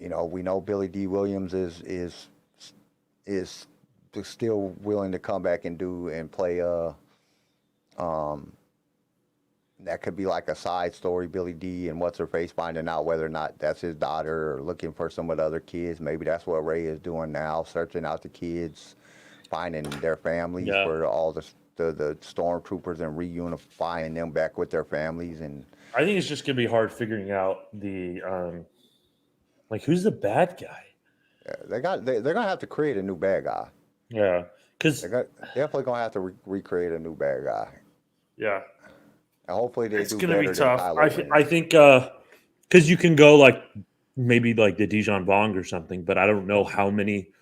We know Billy D. Williams is still willing to come back and play that could be like a side story, Billy D. and what's her face finding out whether or not that's his daughter, or looking for some of the other kids. Maybe that's what Rey is doing now, searching out the kids, finding their families for all the stormtroopers and reunifying them back with their families. And I think it's just gonna be hard figuring out the who's the bad guy. Yeah, they're gonna have to create a new bad guy. Yeah, because they're definitely gonna have to recreate a new bad guy. Yeah, and hopefully they it's do gonna better be tough. than I think because you can go maybe the Dijon Bong or something, but I don't know how many.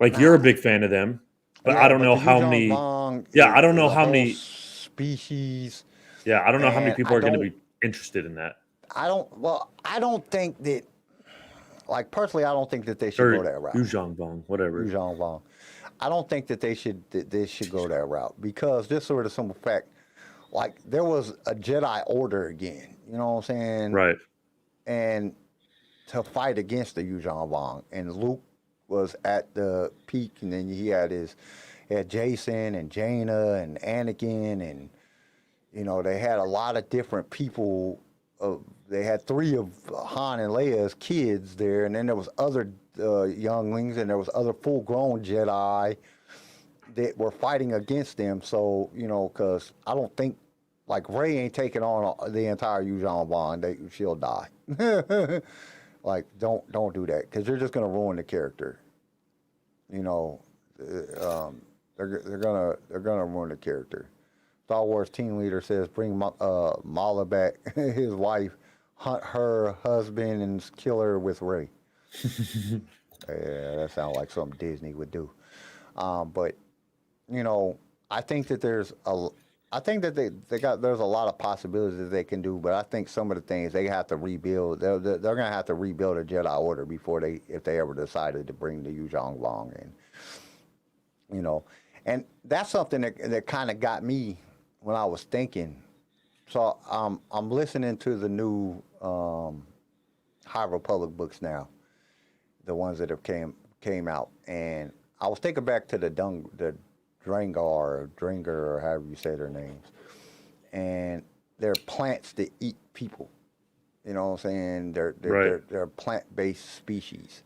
You're a big fan of them. But I don't know how many. I don't know how many species. Yeah, I don't know how many people are going to be interested in that. I don't think that. Personally, I don't think that they should go that route. Dijon Bong, whatever. Dijon Bong. I don't think that they should go that route, because just sort of simple fact. like there was a Jedi Order again. You know what I'm saying? Right. And to fight against the Yuuzhan Vong, and Luke was at the peak, and then he had Jason and Jaina and Anakin, and you know they had a lot of different people. They had 3 of Han and Leia's kids there, and then there was other younglings, and there was other full-grown Jedi that were fighting against them. So you know, because I don't think like Rey ain't taking on the entire Yuuzhan Vong. She'll die. Like, don't do that, because you're just gonna ruin the character. You know, they're gonna ruin the character. Star Wars team leader says bring Mala back, his wife, hunt her husband and kill her with Rey. Yeah, that sounds like something Disney would do. But you know, I think that there's a lot of possibilities that they can do, but I think some of the things they have to rebuild. They're going to have to rebuild a Jedi Order if they ever decided to bring the Yuuzhan Vong in. You know, and that's something that kind of got me when I was thinking. So I'm listening to the new High Republic books now, the ones that have came out, and I was thinking back to the Drengar or however you say their names, and they're plants that eat people. You know what I'm saying? They're a plant-based species,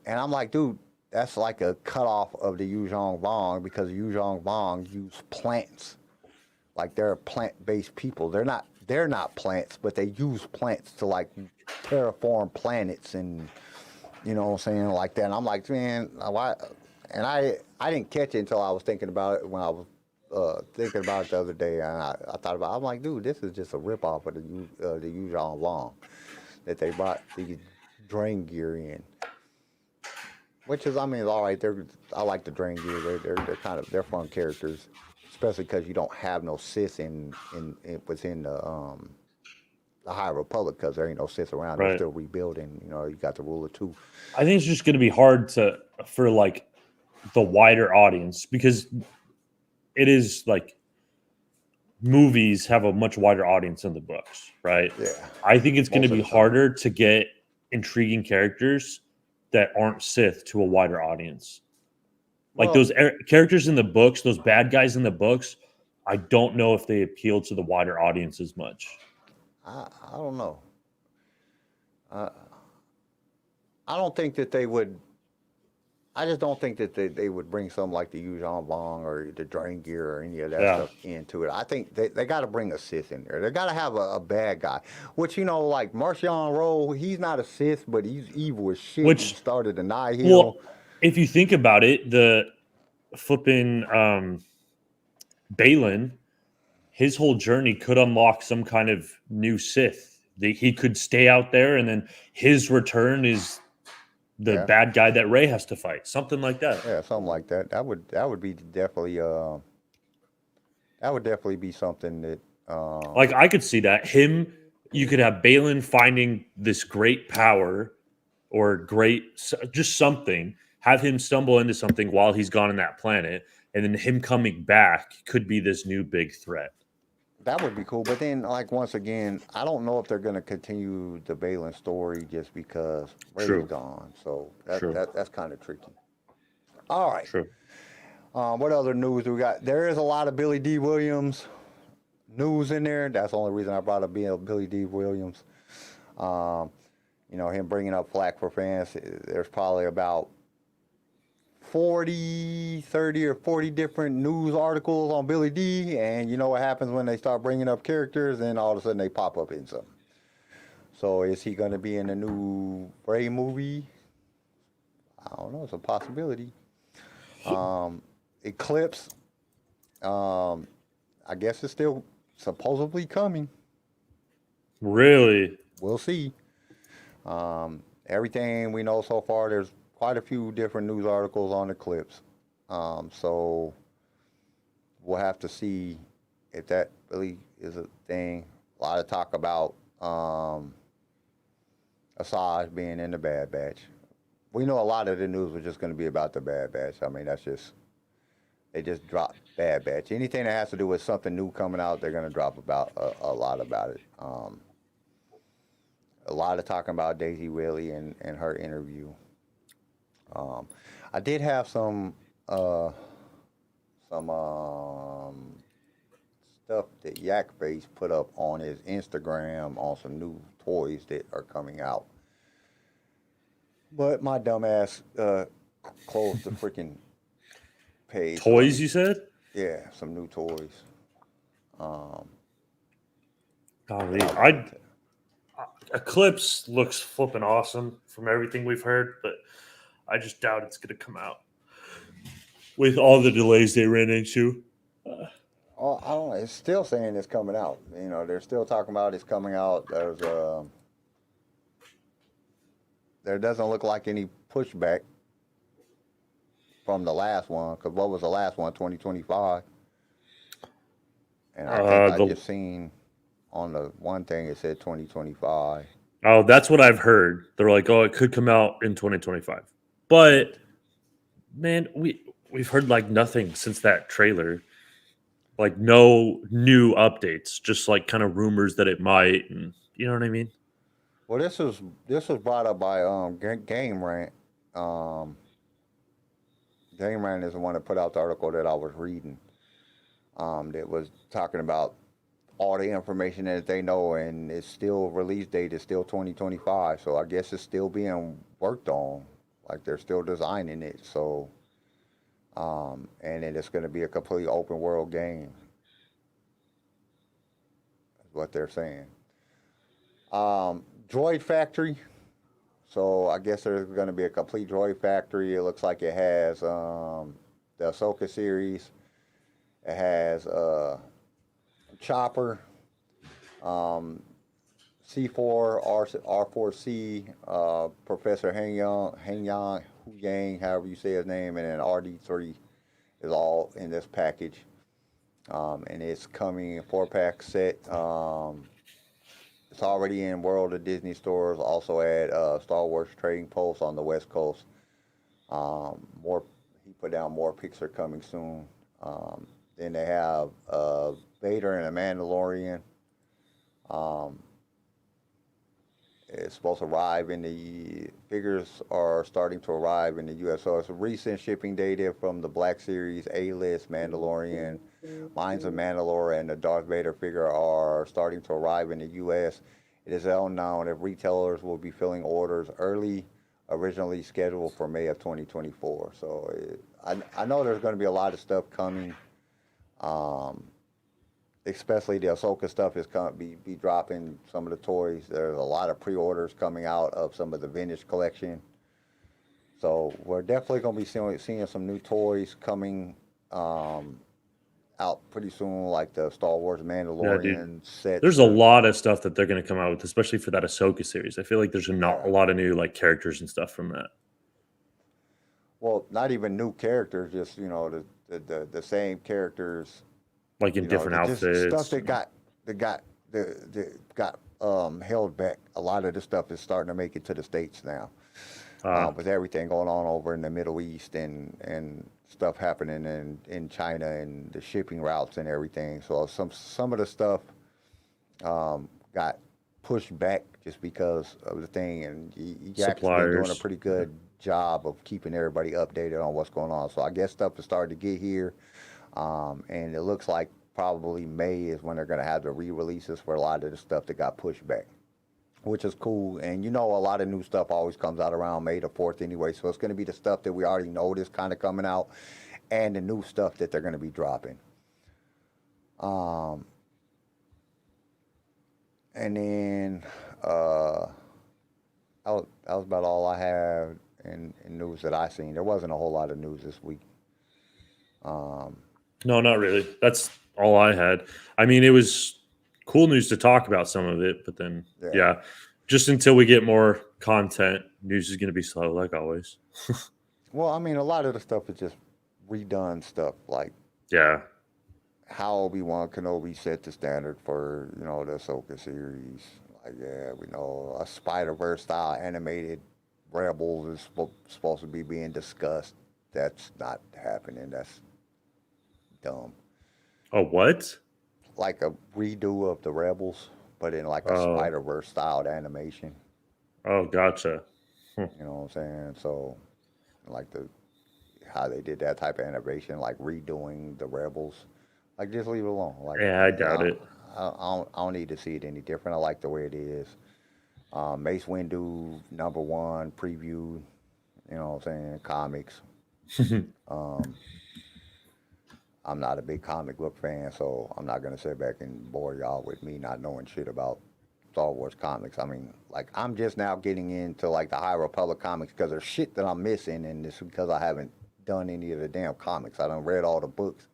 and I'm like, dude, that's like a cutoff of the Yuuzhan Vong, because the Yuuzhan Vong use plants, like they're plant-based people. They're not plants, but they use plants to like terraform planets, and you know what I'm saying, like that. And I'm like, man, why? And I didn't catch it until I was thinking about it when I was thinking about it the other day, and I thought about it. I'm like, dude, this is just a ripoff of the Yuuzhan Vong that they brought the Drangir in. Which is, I mean, all right. I like the Drangir. They're fun characters, especially because you don't have no Sith within the High Republic, because there ain't no Sith around. They're still rebuilding. You know, you got the ruler too. I think it's just going to be hard for like the wider audience, because it is like movies have a much wider audience than the books, right? Yeah. I think it's going to be harder to get intriguing characters that aren't Sith to a wider audience. Like those characters in the books, those bad guys in the books, I don't know if they appeal to the wider audience as much. I don't know. I don't think that they would. I just don't think that they would bring something like the Yuuzhan Vong or the Drangir or any of that stuff into it. I think they got to bring a Sith in there. They got to have a bad guy. Which, you know, like Marchion Ro, he's not a Sith, but he's evil as shit. He started the Nihil. Well, if you think about it, the flipping Balin, his whole journey could unlock some kind of new Sith. He could stay out there, and then his return is the bad guy that Rey has to fight, something like that. Yeah, something like that. That would be definitely be something that like I could see that. You could have Balin finding this great power or just something, have him stumble into something while he's gone on that planet, and then him coming back could be this new big threat. That would be cool, but then, like, once again, I don't know if they're going to continue the Balin story just because Rey's gone. So that's kind of tricky. All right. True. What other news do we got? There is a lot of Billy D. Williams news in there. That's the only reason I brought up Billy D. Williams. You know, him bringing up flack for fans. There's probably about 30 or 40 different news articles on Billy D, and you know what happens when they start bringing up characters, and all of a sudden they pop up in something. So is he going to be in a new Rey movie? I don't know. It's a possibility. Eclipse, I guess it's still supposedly coming. Really? We'll see. Everything we know so far, there's quite a few different news articles on Eclipse. So we'll have to see if that really is a thing. A lot of talk about Asajj being in the Bad Batch. We know a lot of the news was just going to be about the Bad Batch. I mean, they just dropped Bad Batch. Anything that has to do with something new coming out, they're gonna drop about a lot about it. A lot of talking about Daisy Ridley and her interview. I did have some stuff that Yak Face put up on his Instagram on some new toys that are coming out. But my dumbass closed the freaking page. Toys, you said? Yeah, some new toys. Golly, Eclipse looks flipping awesome from everything we've heard, but I just doubt it's going to come out with all the delays they ran into. Oh, I don't know. It's still saying it's coming out. You know, they're still talking about it's coming out. There doesn't look like any pushback from the last one. Because what was the last one? 2025. And I think I just seen on the one thing it said 2025. Oh, that's what I've heard. They're like, oh, it could come out in 2025. But man, we've heard like nothing since that trailer. Like no new updates, just like kind of rumors that it might, and you know what I mean? Well, this was brought up by Game Rant. Game Rant is the one that put out the article that I was reading. That was talking about all the information that they know, and it's still release date is still 2025. So I guess it's still being worked on, like they're still designing it. So, and then it's going to be a completely open world game. Is what they're saying. Droid Factory. So I guess there's going to be a complete Droid Factory. It looks like it has the Ahsoka series. It has Chopper, C4, R4C, Professor Heng Yang, however you say his name, and then RD3 is all in this package. And it's coming in 4-pack set. It's already in World of Disney stores, also at Star Wars Trading Post on the West Coast. He put down more pics are coming soon. Then they have Vader and a Mandalorian. It's supposed to arrive figures are starting to arrive in the U.S. So it's recent shipping data from the Black Series, A-List, Mandalorian, Mines of Mandalore, and the Darth Vader figure are starting to arrive in the U.S. It is unknown if retailers will be filling orders early, originally scheduled for May of 2024. So I know there's going to be a lot of stuff coming. Especially the Ahsoka stuff is be dropping some of the toys. There's a lot of pre-orders coming out of some of the vintage collection. So we're definitely going to be seeing some new toys coming out pretty soon, like the Star Wars Mandalorian set. There's a lot of stuff that they're going to come out with, especially for that Ahsoka series. I feel like there's a lot of new like characters and stuff from that. Well, not even new characters, just the same characters. Like in different outfits. Stuff that got held back. A lot of the stuff is starting to make it to the States now. With everything going on over in the Middle East and stuff happening in China and the shipping routes and everything. So some of the stuff got pushed back just because of the thing. And Jack's been doing a pretty good job of keeping everybody updated on what's going on. So I guess stuff is starting to get here. And it looks like probably May is when they're going to have the re-releases for a lot of the stuff that got pushed back, which is cool. And a lot of new stuff always comes out around May the 4th anyway. So it's going to be the stuff that we already know is kind of coming out and the new stuff that they're going to be dropping. And then that was about all I have in news that I seen. There wasn't a whole lot of news this week. No, not really. That's all I had. I mean, it was cool news to talk about some of it, but then, just until we get more content, news is going to be slow, like always. Well, I mean, a lot of the stuff is just redone stuff, like how Obi-Wan Kenobi set the standard for, the Ahsoka series. Like, we know a Spider-Verse style animated Rebels is supposed to be being discussed. That's not happening. dumb. Oh, what? Like a redo of the Rebels, but in like a Spider-Verse styled animation. Oh, gotcha. You know what I'm saying? So, like how they did that type of animation, like redoing the Rebels. Like, just leave it alone. Like, Yeah, I doubt it. I don't need to see it any different. I like the way it is. Mace Windu #1 preview. You know what I'm saying? Comics. I'm not a big comic book fan, so I'm not gonna sit back and bore y'all with me not knowing shit about Star Wars comics. I mean, like, I'm just now getting into like the High Republic comics because there's shit that I'm missing, and it's because I haven't done any of the damn comics. I done read all the books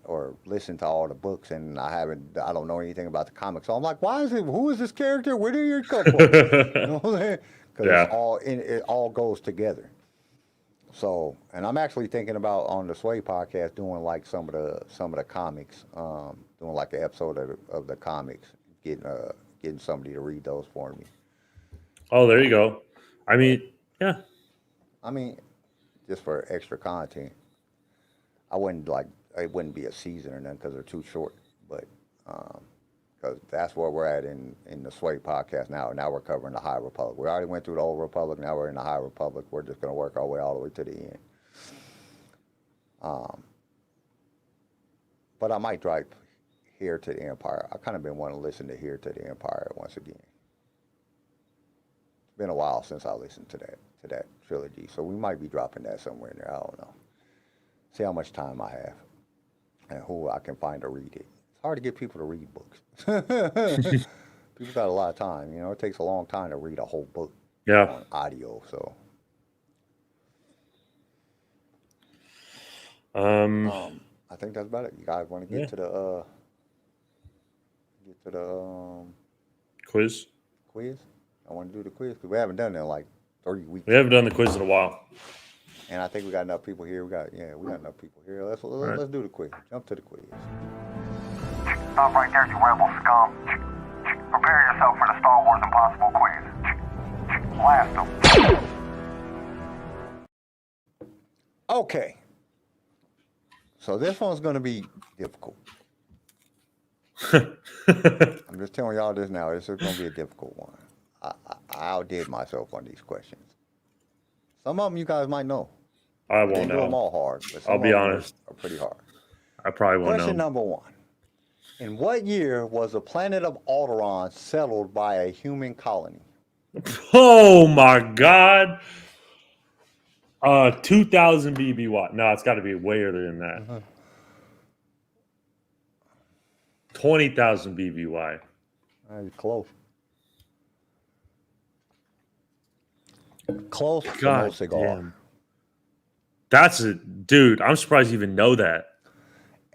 or listened to all the books, and I don't know anything about the comics. So I'm like, who is this character? Where did he come from? You know what I'm saying? Because it all goes together. So, and I'm actually thinking about on the Sway podcast doing like some of the comics, doing like an episode of the comics, getting somebody to read those for me. Oh, there you go. I mean, yeah. I mean, just for extra content. It wouldn't be a season or nothing because they're too short, but because that's where we're at in the Sway podcast now. Now we're covering the High Republic. We already went through the Old Republic. Now we're in the High Republic. We're just going to work our way all the way to the end. But I might drive Here to the Empire. I kind of been wanting to listen to Here to the Empire once again. It's been a while since I listened to that trilogy, so we might be dropping that somewhere in there. I don't know. See how much time I have and who I can find to read it. It's hard to get people to read books. People got a lot of time. You know, it takes a long time to read a whole book on audio. So, I think that's about it. You guys want to get to the quiz? Quiz? I want to do the quiz because we haven't done it in like 30 weeks. We haven't done the quiz in a while. And I think we got enough people here. We got enough people here. Let's do the quiz. Jump to the quiz. Stop right there, you rebel scum. Prepare yourself for the Star Wars Impossible quiz. Blast them. Okay. So this one's going to be difficult. I'm just telling y'all this now. This is going to be a difficult one. I outdid myself on these questions. Some of them you guys might know. I won't do know. them all hard. But some I'll be of them honest. are pretty hard. I probably won't know. Question number 1. In what year was the planet of Alderaan settled by a human colony? Oh my God. 2000 BBY. No, it's got to be way earlier than that. 20,000 BBY. Close. Close. God no cigar. damn. That's a dude. I'm surprised you even know that.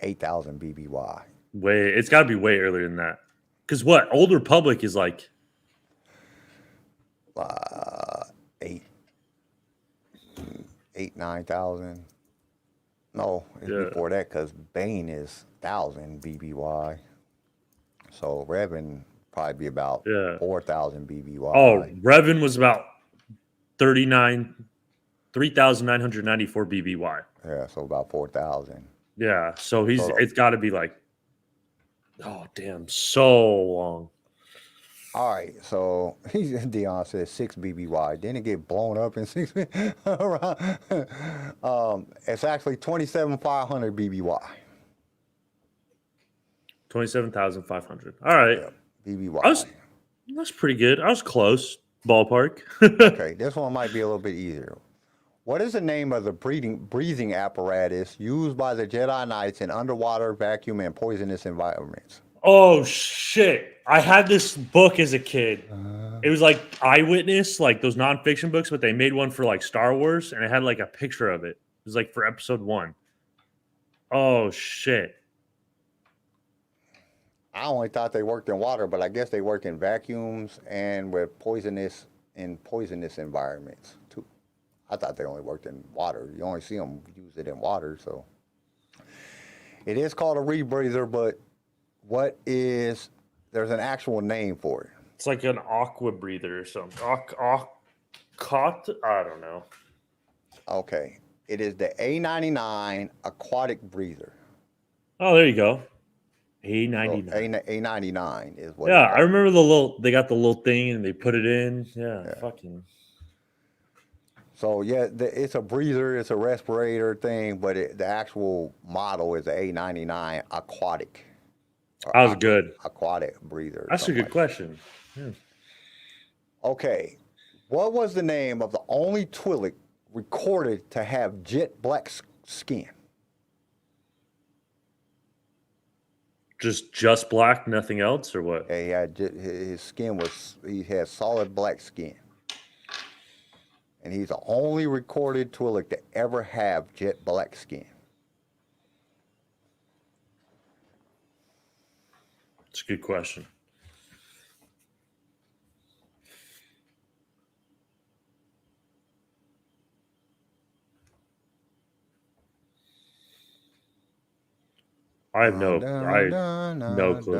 8,000 BBY. It's got to be way earlier than that. Because what? Old Republic is like 9,000. No, it's before that because Bane is 1,000 BBY. So Revan probably be about 4,000 BBY. Oh, Revan was about 3,994 BBY. Yeah, so about 4,000. Yeah, so it's got to be like, oh damn, so long. All right, so Dion says 6 BBY. Didn't it get blown up in 6? It's actually 27,500 BBY. 27,500. All right. Yeah, BBY. That's pretty good. I was close. Ballpark. Okay, this one might be a little bit easier. What is the name of the breathing apparatus used by the Jedi Knights in underwater, vacuum, and poisonous environments? Oh, shit. I had this book as a kid. It was like Eyewitness, like those nonfiction books, but they made one for like Star Wars, and it had like a picture of it. It was like for episode 1. Oh, shit. I only thought they worked in water, but I guess they work in vacuums and with poisonous environments too. I thought they only worked in water. You only see them use it in water, so it is called a rebreather. But there's an actual name for it. It's like an aqua breather or something. I don't know. Okay, It is the A99 aquatic breather. Oh, there you go. So A99. A99 is what. Yeah, I remember they got the little thing and they put it in. Yeah. Fucking. So yeah, it's a breather, it's a respirator thing, but the actual model is the A99 aquatic. That was good. Aquatic breather. That's a good question. Yeah. Okay, what was the name of the only Twi'lek recorded to have jet black skin? Just black, nothing else, or what? Yeah, he had his skin he had solid black skin. And he's the only recorded Twi'lek to ever have jet black skin. It's a good question. I have no clue.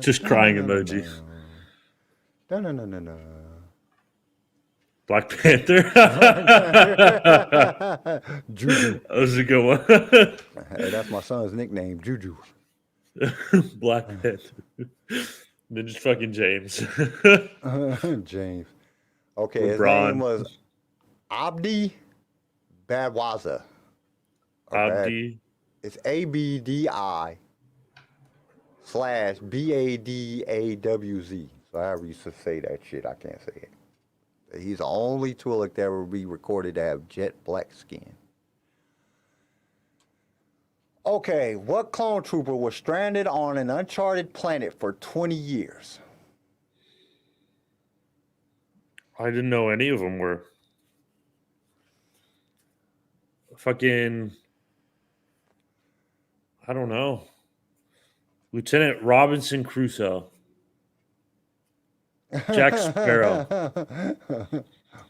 Just crying emoji. Black Panther. Juju. That was a good one. Hey, that's my son's nickname, Juju. Black Panther. Then just fucking James. James. Okay, his LeBron. name was Abdi Badwaza. Abdi. It's ABDI /BADAWZ. So however you say that shit, I can't say it. He's the only Twi'lek that ever be recorded to have jet black skin. Okay, what clone trooper was stranded on an uncharted planet for 20 years? I didn't know any of them were. Fucking, I don't know. Lieutenant Robinson Crusoe. Jack Sparrow.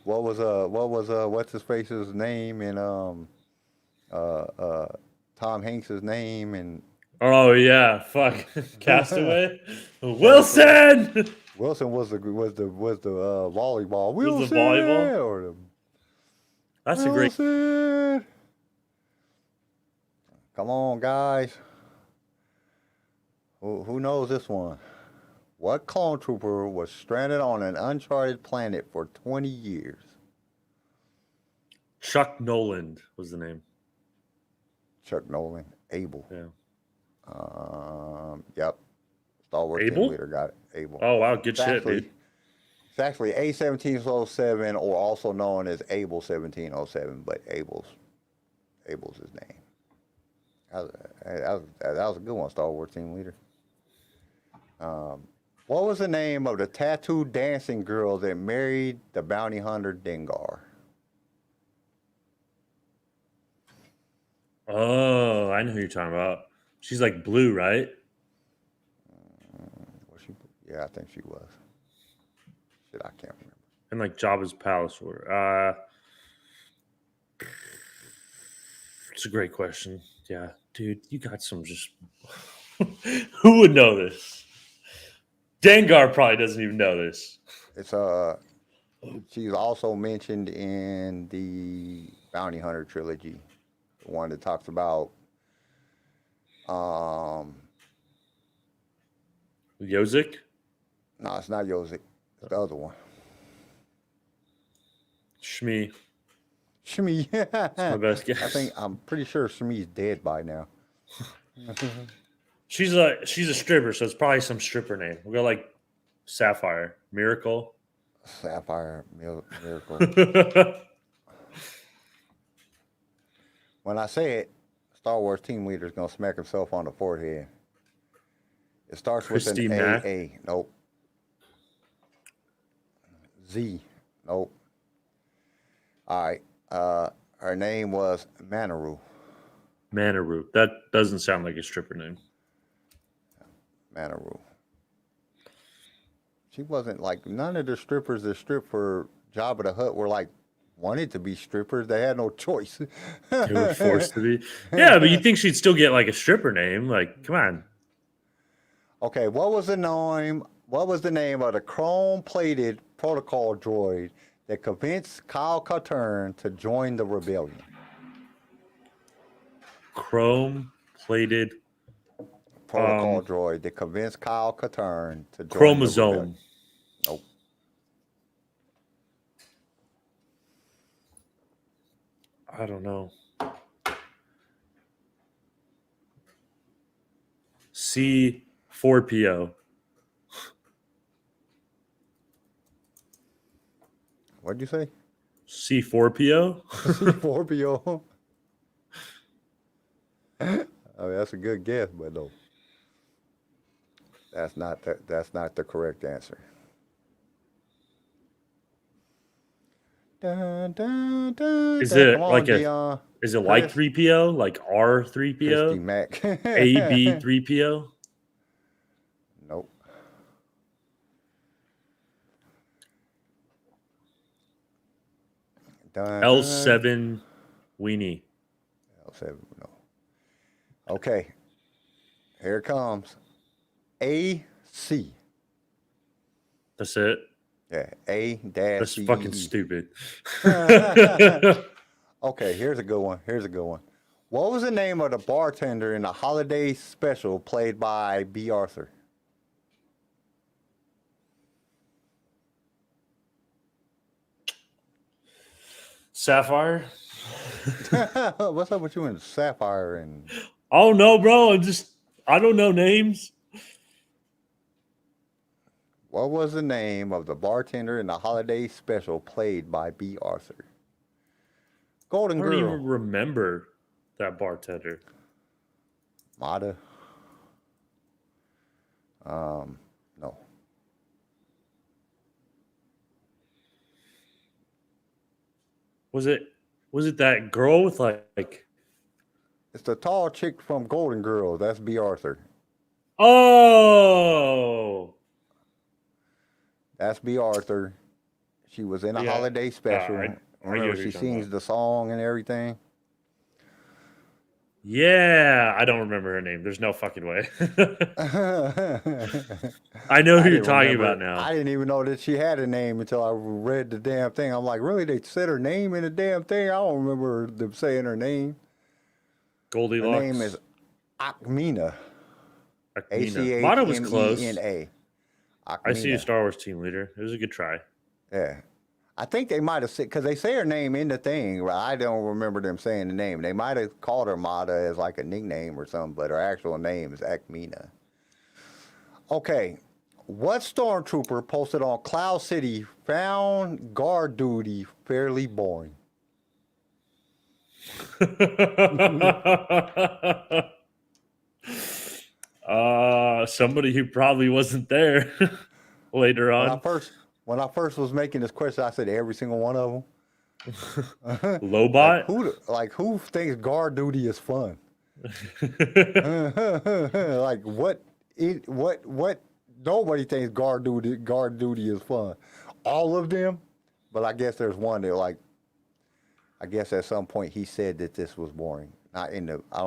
What was what's his face's name in Tom Hanks's name and Oh yeah, fuck. Castaway. Wilson. Wilson was the volleyball. Wilson Was the volleyball? or the That's a great. Wilson. Come on, guys. Who knows this one? What clone trooper was stranded on an uncharted planet for 20 years? Chuck Noland was the name. Chuck Nolan. Abel. Yeah. Yep. Star Wars team Abel? leader got it. Abel. Oh wow, good shit, dude. It's actually A1707, or also known as Abel 1707, but Abel's his name. That was a good one, Star Wars team leader. What was the name of the tattooed dancing girl that married the bounty hunter Dengar? Oh, I know who you're talking about. She's like blue, right? Was she? Yeah, I think she was. Shit, I can't remember. And like Jabba's palace order. It's a great question. Yeah, dude, you got some just. Who would know this? Dengar probably doesn't even know this. It's she's also mentioned in the Bounty Hunter trilogy, the one that talks about Yozik? no, it's not Yozik. It's the other one. Shmi. Shmi. That's my best guess. I'm pretty sure Shmi's dead by now. She's a stripper, so it's probably some stripper name. We'll go like Sapphire, Miracle. Sapphire Miracle. When I say it, Star Wars team leader is gonna smack himself on the forehead. It starts with Christy an Mack? A. Nope. Z. Nope. All right. Her name was Manaru. Manaru. That doesn't sound like a stripper name. Manaru. She wasn't like none of the strippers that stripped for Jabba the Hutt were like wanted to be strippers. They had no choice. They were forced to be. Yeah, but you think she'd still get like a stripper name? Like, come on. Okay, what was the name? What was the name of the chrome-plated protocol droid that convinced Kyle Katarn to join the rebellion? Chrome-plated Protocol droid that convinced Kyle Katarn to join the chromosome. rebellion. Nope. I don't know. C4PO. What'd you say? C4PO? C4PO. I mean, that's a good guess, but no. That's not the correct answer. Dun, dun, dun, Is dun. it Come on, like Dion. is it like 3PO? Like Christy R3PO? Mac. AB3PO? Nope. Dun, L7 Weenie. L7, no. Okay. Here it comes. AC. That's it? Yeah, A dash. That's fucking stupid. Okay, here's a good one. What was the name of the bartender in the holiday special played by B. Arthur? Sapphire? What's up with you and Sapphire and... Oh no, bro. I don't know names. What was the name of the bartender in the holiday special played by B. Arthur? Golden I don't Girl. even remember that bartender. Mata. No. Was it that girl with like It's the tall chick from Golden Girls. That's B. Arthur. Oh, That's B. Arthur. She was in a Yeah. holiday special. I get Remember, what she you're talking sings about. the song and everything. yeah. I don't remember her name. There's no fucking way. I know who you're talking about now. I didn't even know that she had a name until I read the damn thing. I'm like, really? They said her name in the damn thing? I don't remember them saying her name. Goldilocks. Her name is Akmina. Akmina. Mata was close. Achmena. I see a Star Wars team leader. It was a good try. Yeah. I think they might have said, because they say her name in the thing, but I don't remember them saying the name. They might have called her Mata as like a nickname or something, but her actual name is Akmina. Okay. What stormtrooper posted on Cloud City found guard duty fairly boring? Somebody who probably wasn't there later on. When I first was making this question, I said every single one of them. Lobot? Who thinks guard duty is fun? Like what nobody thinks guard duty is fun. All of them, but I guess there's one that I guess at some point he said that this was boring. I don't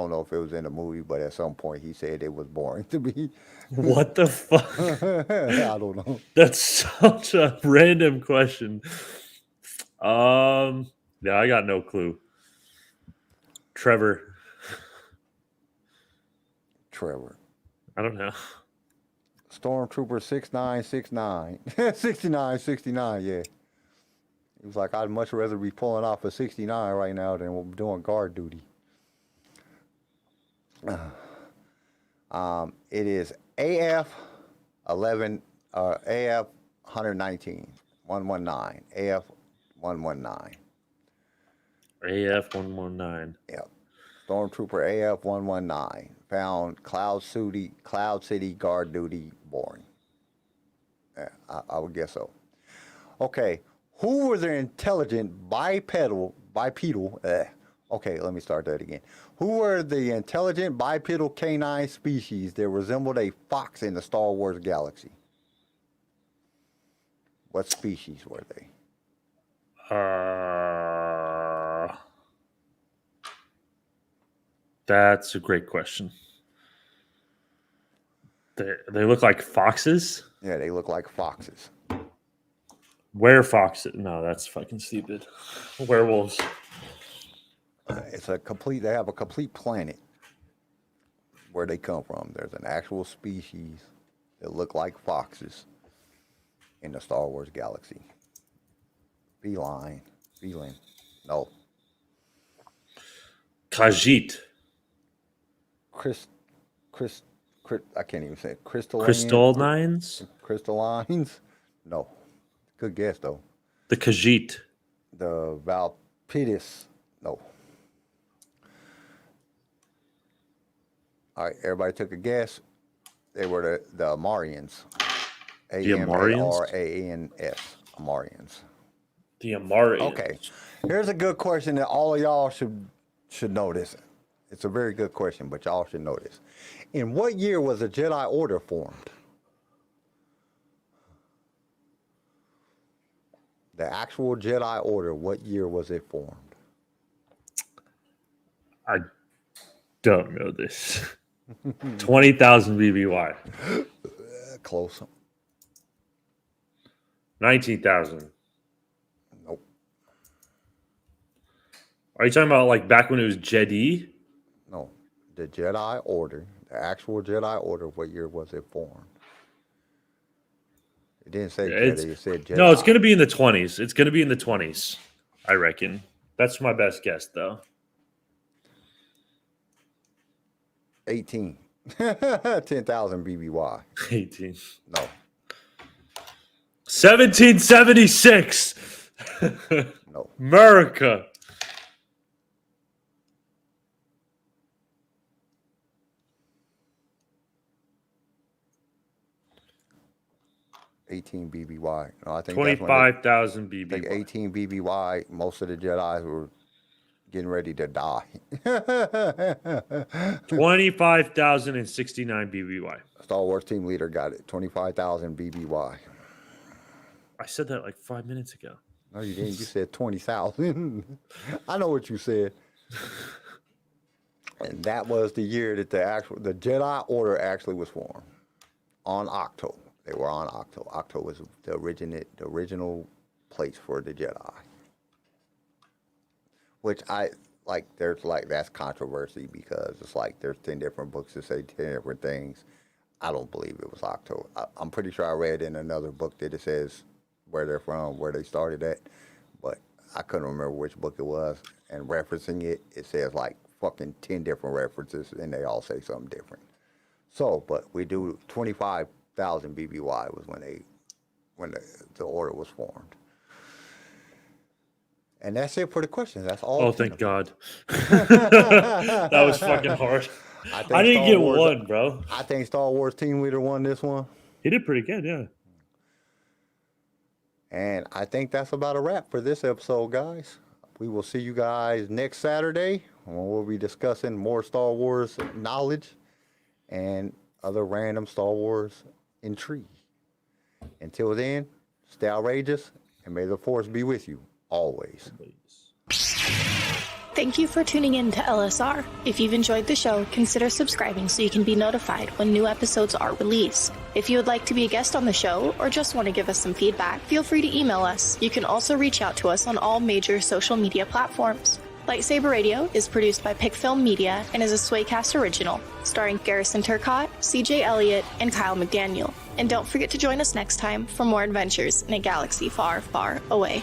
know if it was in the movie, but at some point he said it was boring to me. What the fuck? I don't know. That's such a random question. Yeah, I got no clue. Trevor. I don't know. Stormtrooper 6969. 6969, yeah. He was like, I'd much rather be pulling off a 69 right now than doing guard duty. It is AF 11 AF 119 119 AF 119. AF 119. Yep. Stormtrooper AF 119 found Cloud City guard duty boring. Yeah, I would guess so. Okay, who were the intelligent bipedal? Okay, let me start that again. Who were the intelligent bipedal canine species that resembled a fox in the Star Wars galaxy? What species were they? That's a great question. They look like foxes? Yeah, they look like foxes. Werefoxes. No, that's fucking stupid. Werewolves. It's they have a complete planet where they come from. There's an actual species that look like foxes in the Star Wars galaxy. Feline. No. Khajiit. I can't even say it. Crystallines? Crystallines? No. Good guess, though. The Khajiit. The Valpidus? No. All right, everybody took a guess. They were the Amarians. A-M-A-R-A-N-S. Amarians. The Amarians. Okay. Here's a good question that all of y'all should know this. It's a very good question, but y'all should know this. In what year was the Jedi Order formed? The actual Jedi Order, what year was it formed? I don't know this. 20,000 BBY. Close. 19,000. Nope. Are you talking about like back when it was Jedi? No. The Jedi Order, the actual Jedi Order, what year was it formed? It didn't say Jedi, it said Jedi. No, it's going to be in the 20s. It's going to be in the 20s, I reckon. That's my best guess, though. 18. 10,000 BBY. 18. No. 1776. No. America. $18 BBY. No, I think 25,000 BBY. I think 18 BBY. Most of the Jedi were getting ready to die. 25,069 BBY. Star Wars team leader got it. 25,000 BBY. I said that like 5 minutes ago. No, you didn't. You said 20,000. I know what you said. And that was the year that the Jedi Order actually was formed. On Octo. They were on Octo. Octo was the original place for the Jedi. Which that's controversy because it's like there's 10 different books that say 10 different things. I don't believe it was Octo. I'm pretty sure I read in another book that it says where they're from, where they started at, but I couldn't remember which book it was. And referencing it, it says like fucking 10 different references, and they all say something different. So, but we do 25,000 BBY was when the order was formed. And that's it for the questions. That's all. Oh, thank God. That was fucking hard. I didn't get one, bro. I think Star Wars team leader won this one. He did pretty good, yeah. And I think that's about a wrap for this episode, guys. We will see you guys next Saturday when we'll be discussing more Star Wars knowledge and other random Star Wars intrigue. Until then, stay outrageous, and may the Force be with you always. Thank you for tuning in to LSR. If you've enjoyed the show, consider subscribing so you can be notified when new episodes are released. If you would like to be a guest on the show or just want to give us some feedback, feel free to email us. You can also reach out to us on all major social media platforms. LightSaber Radio is produced by Pickfilm Media and is a Swaycast original, starring Garrison Turcotte, CJ Elliott, and Kyle McDaniel. And don't forget to join us next time for more adventures in a galaxy far, far away.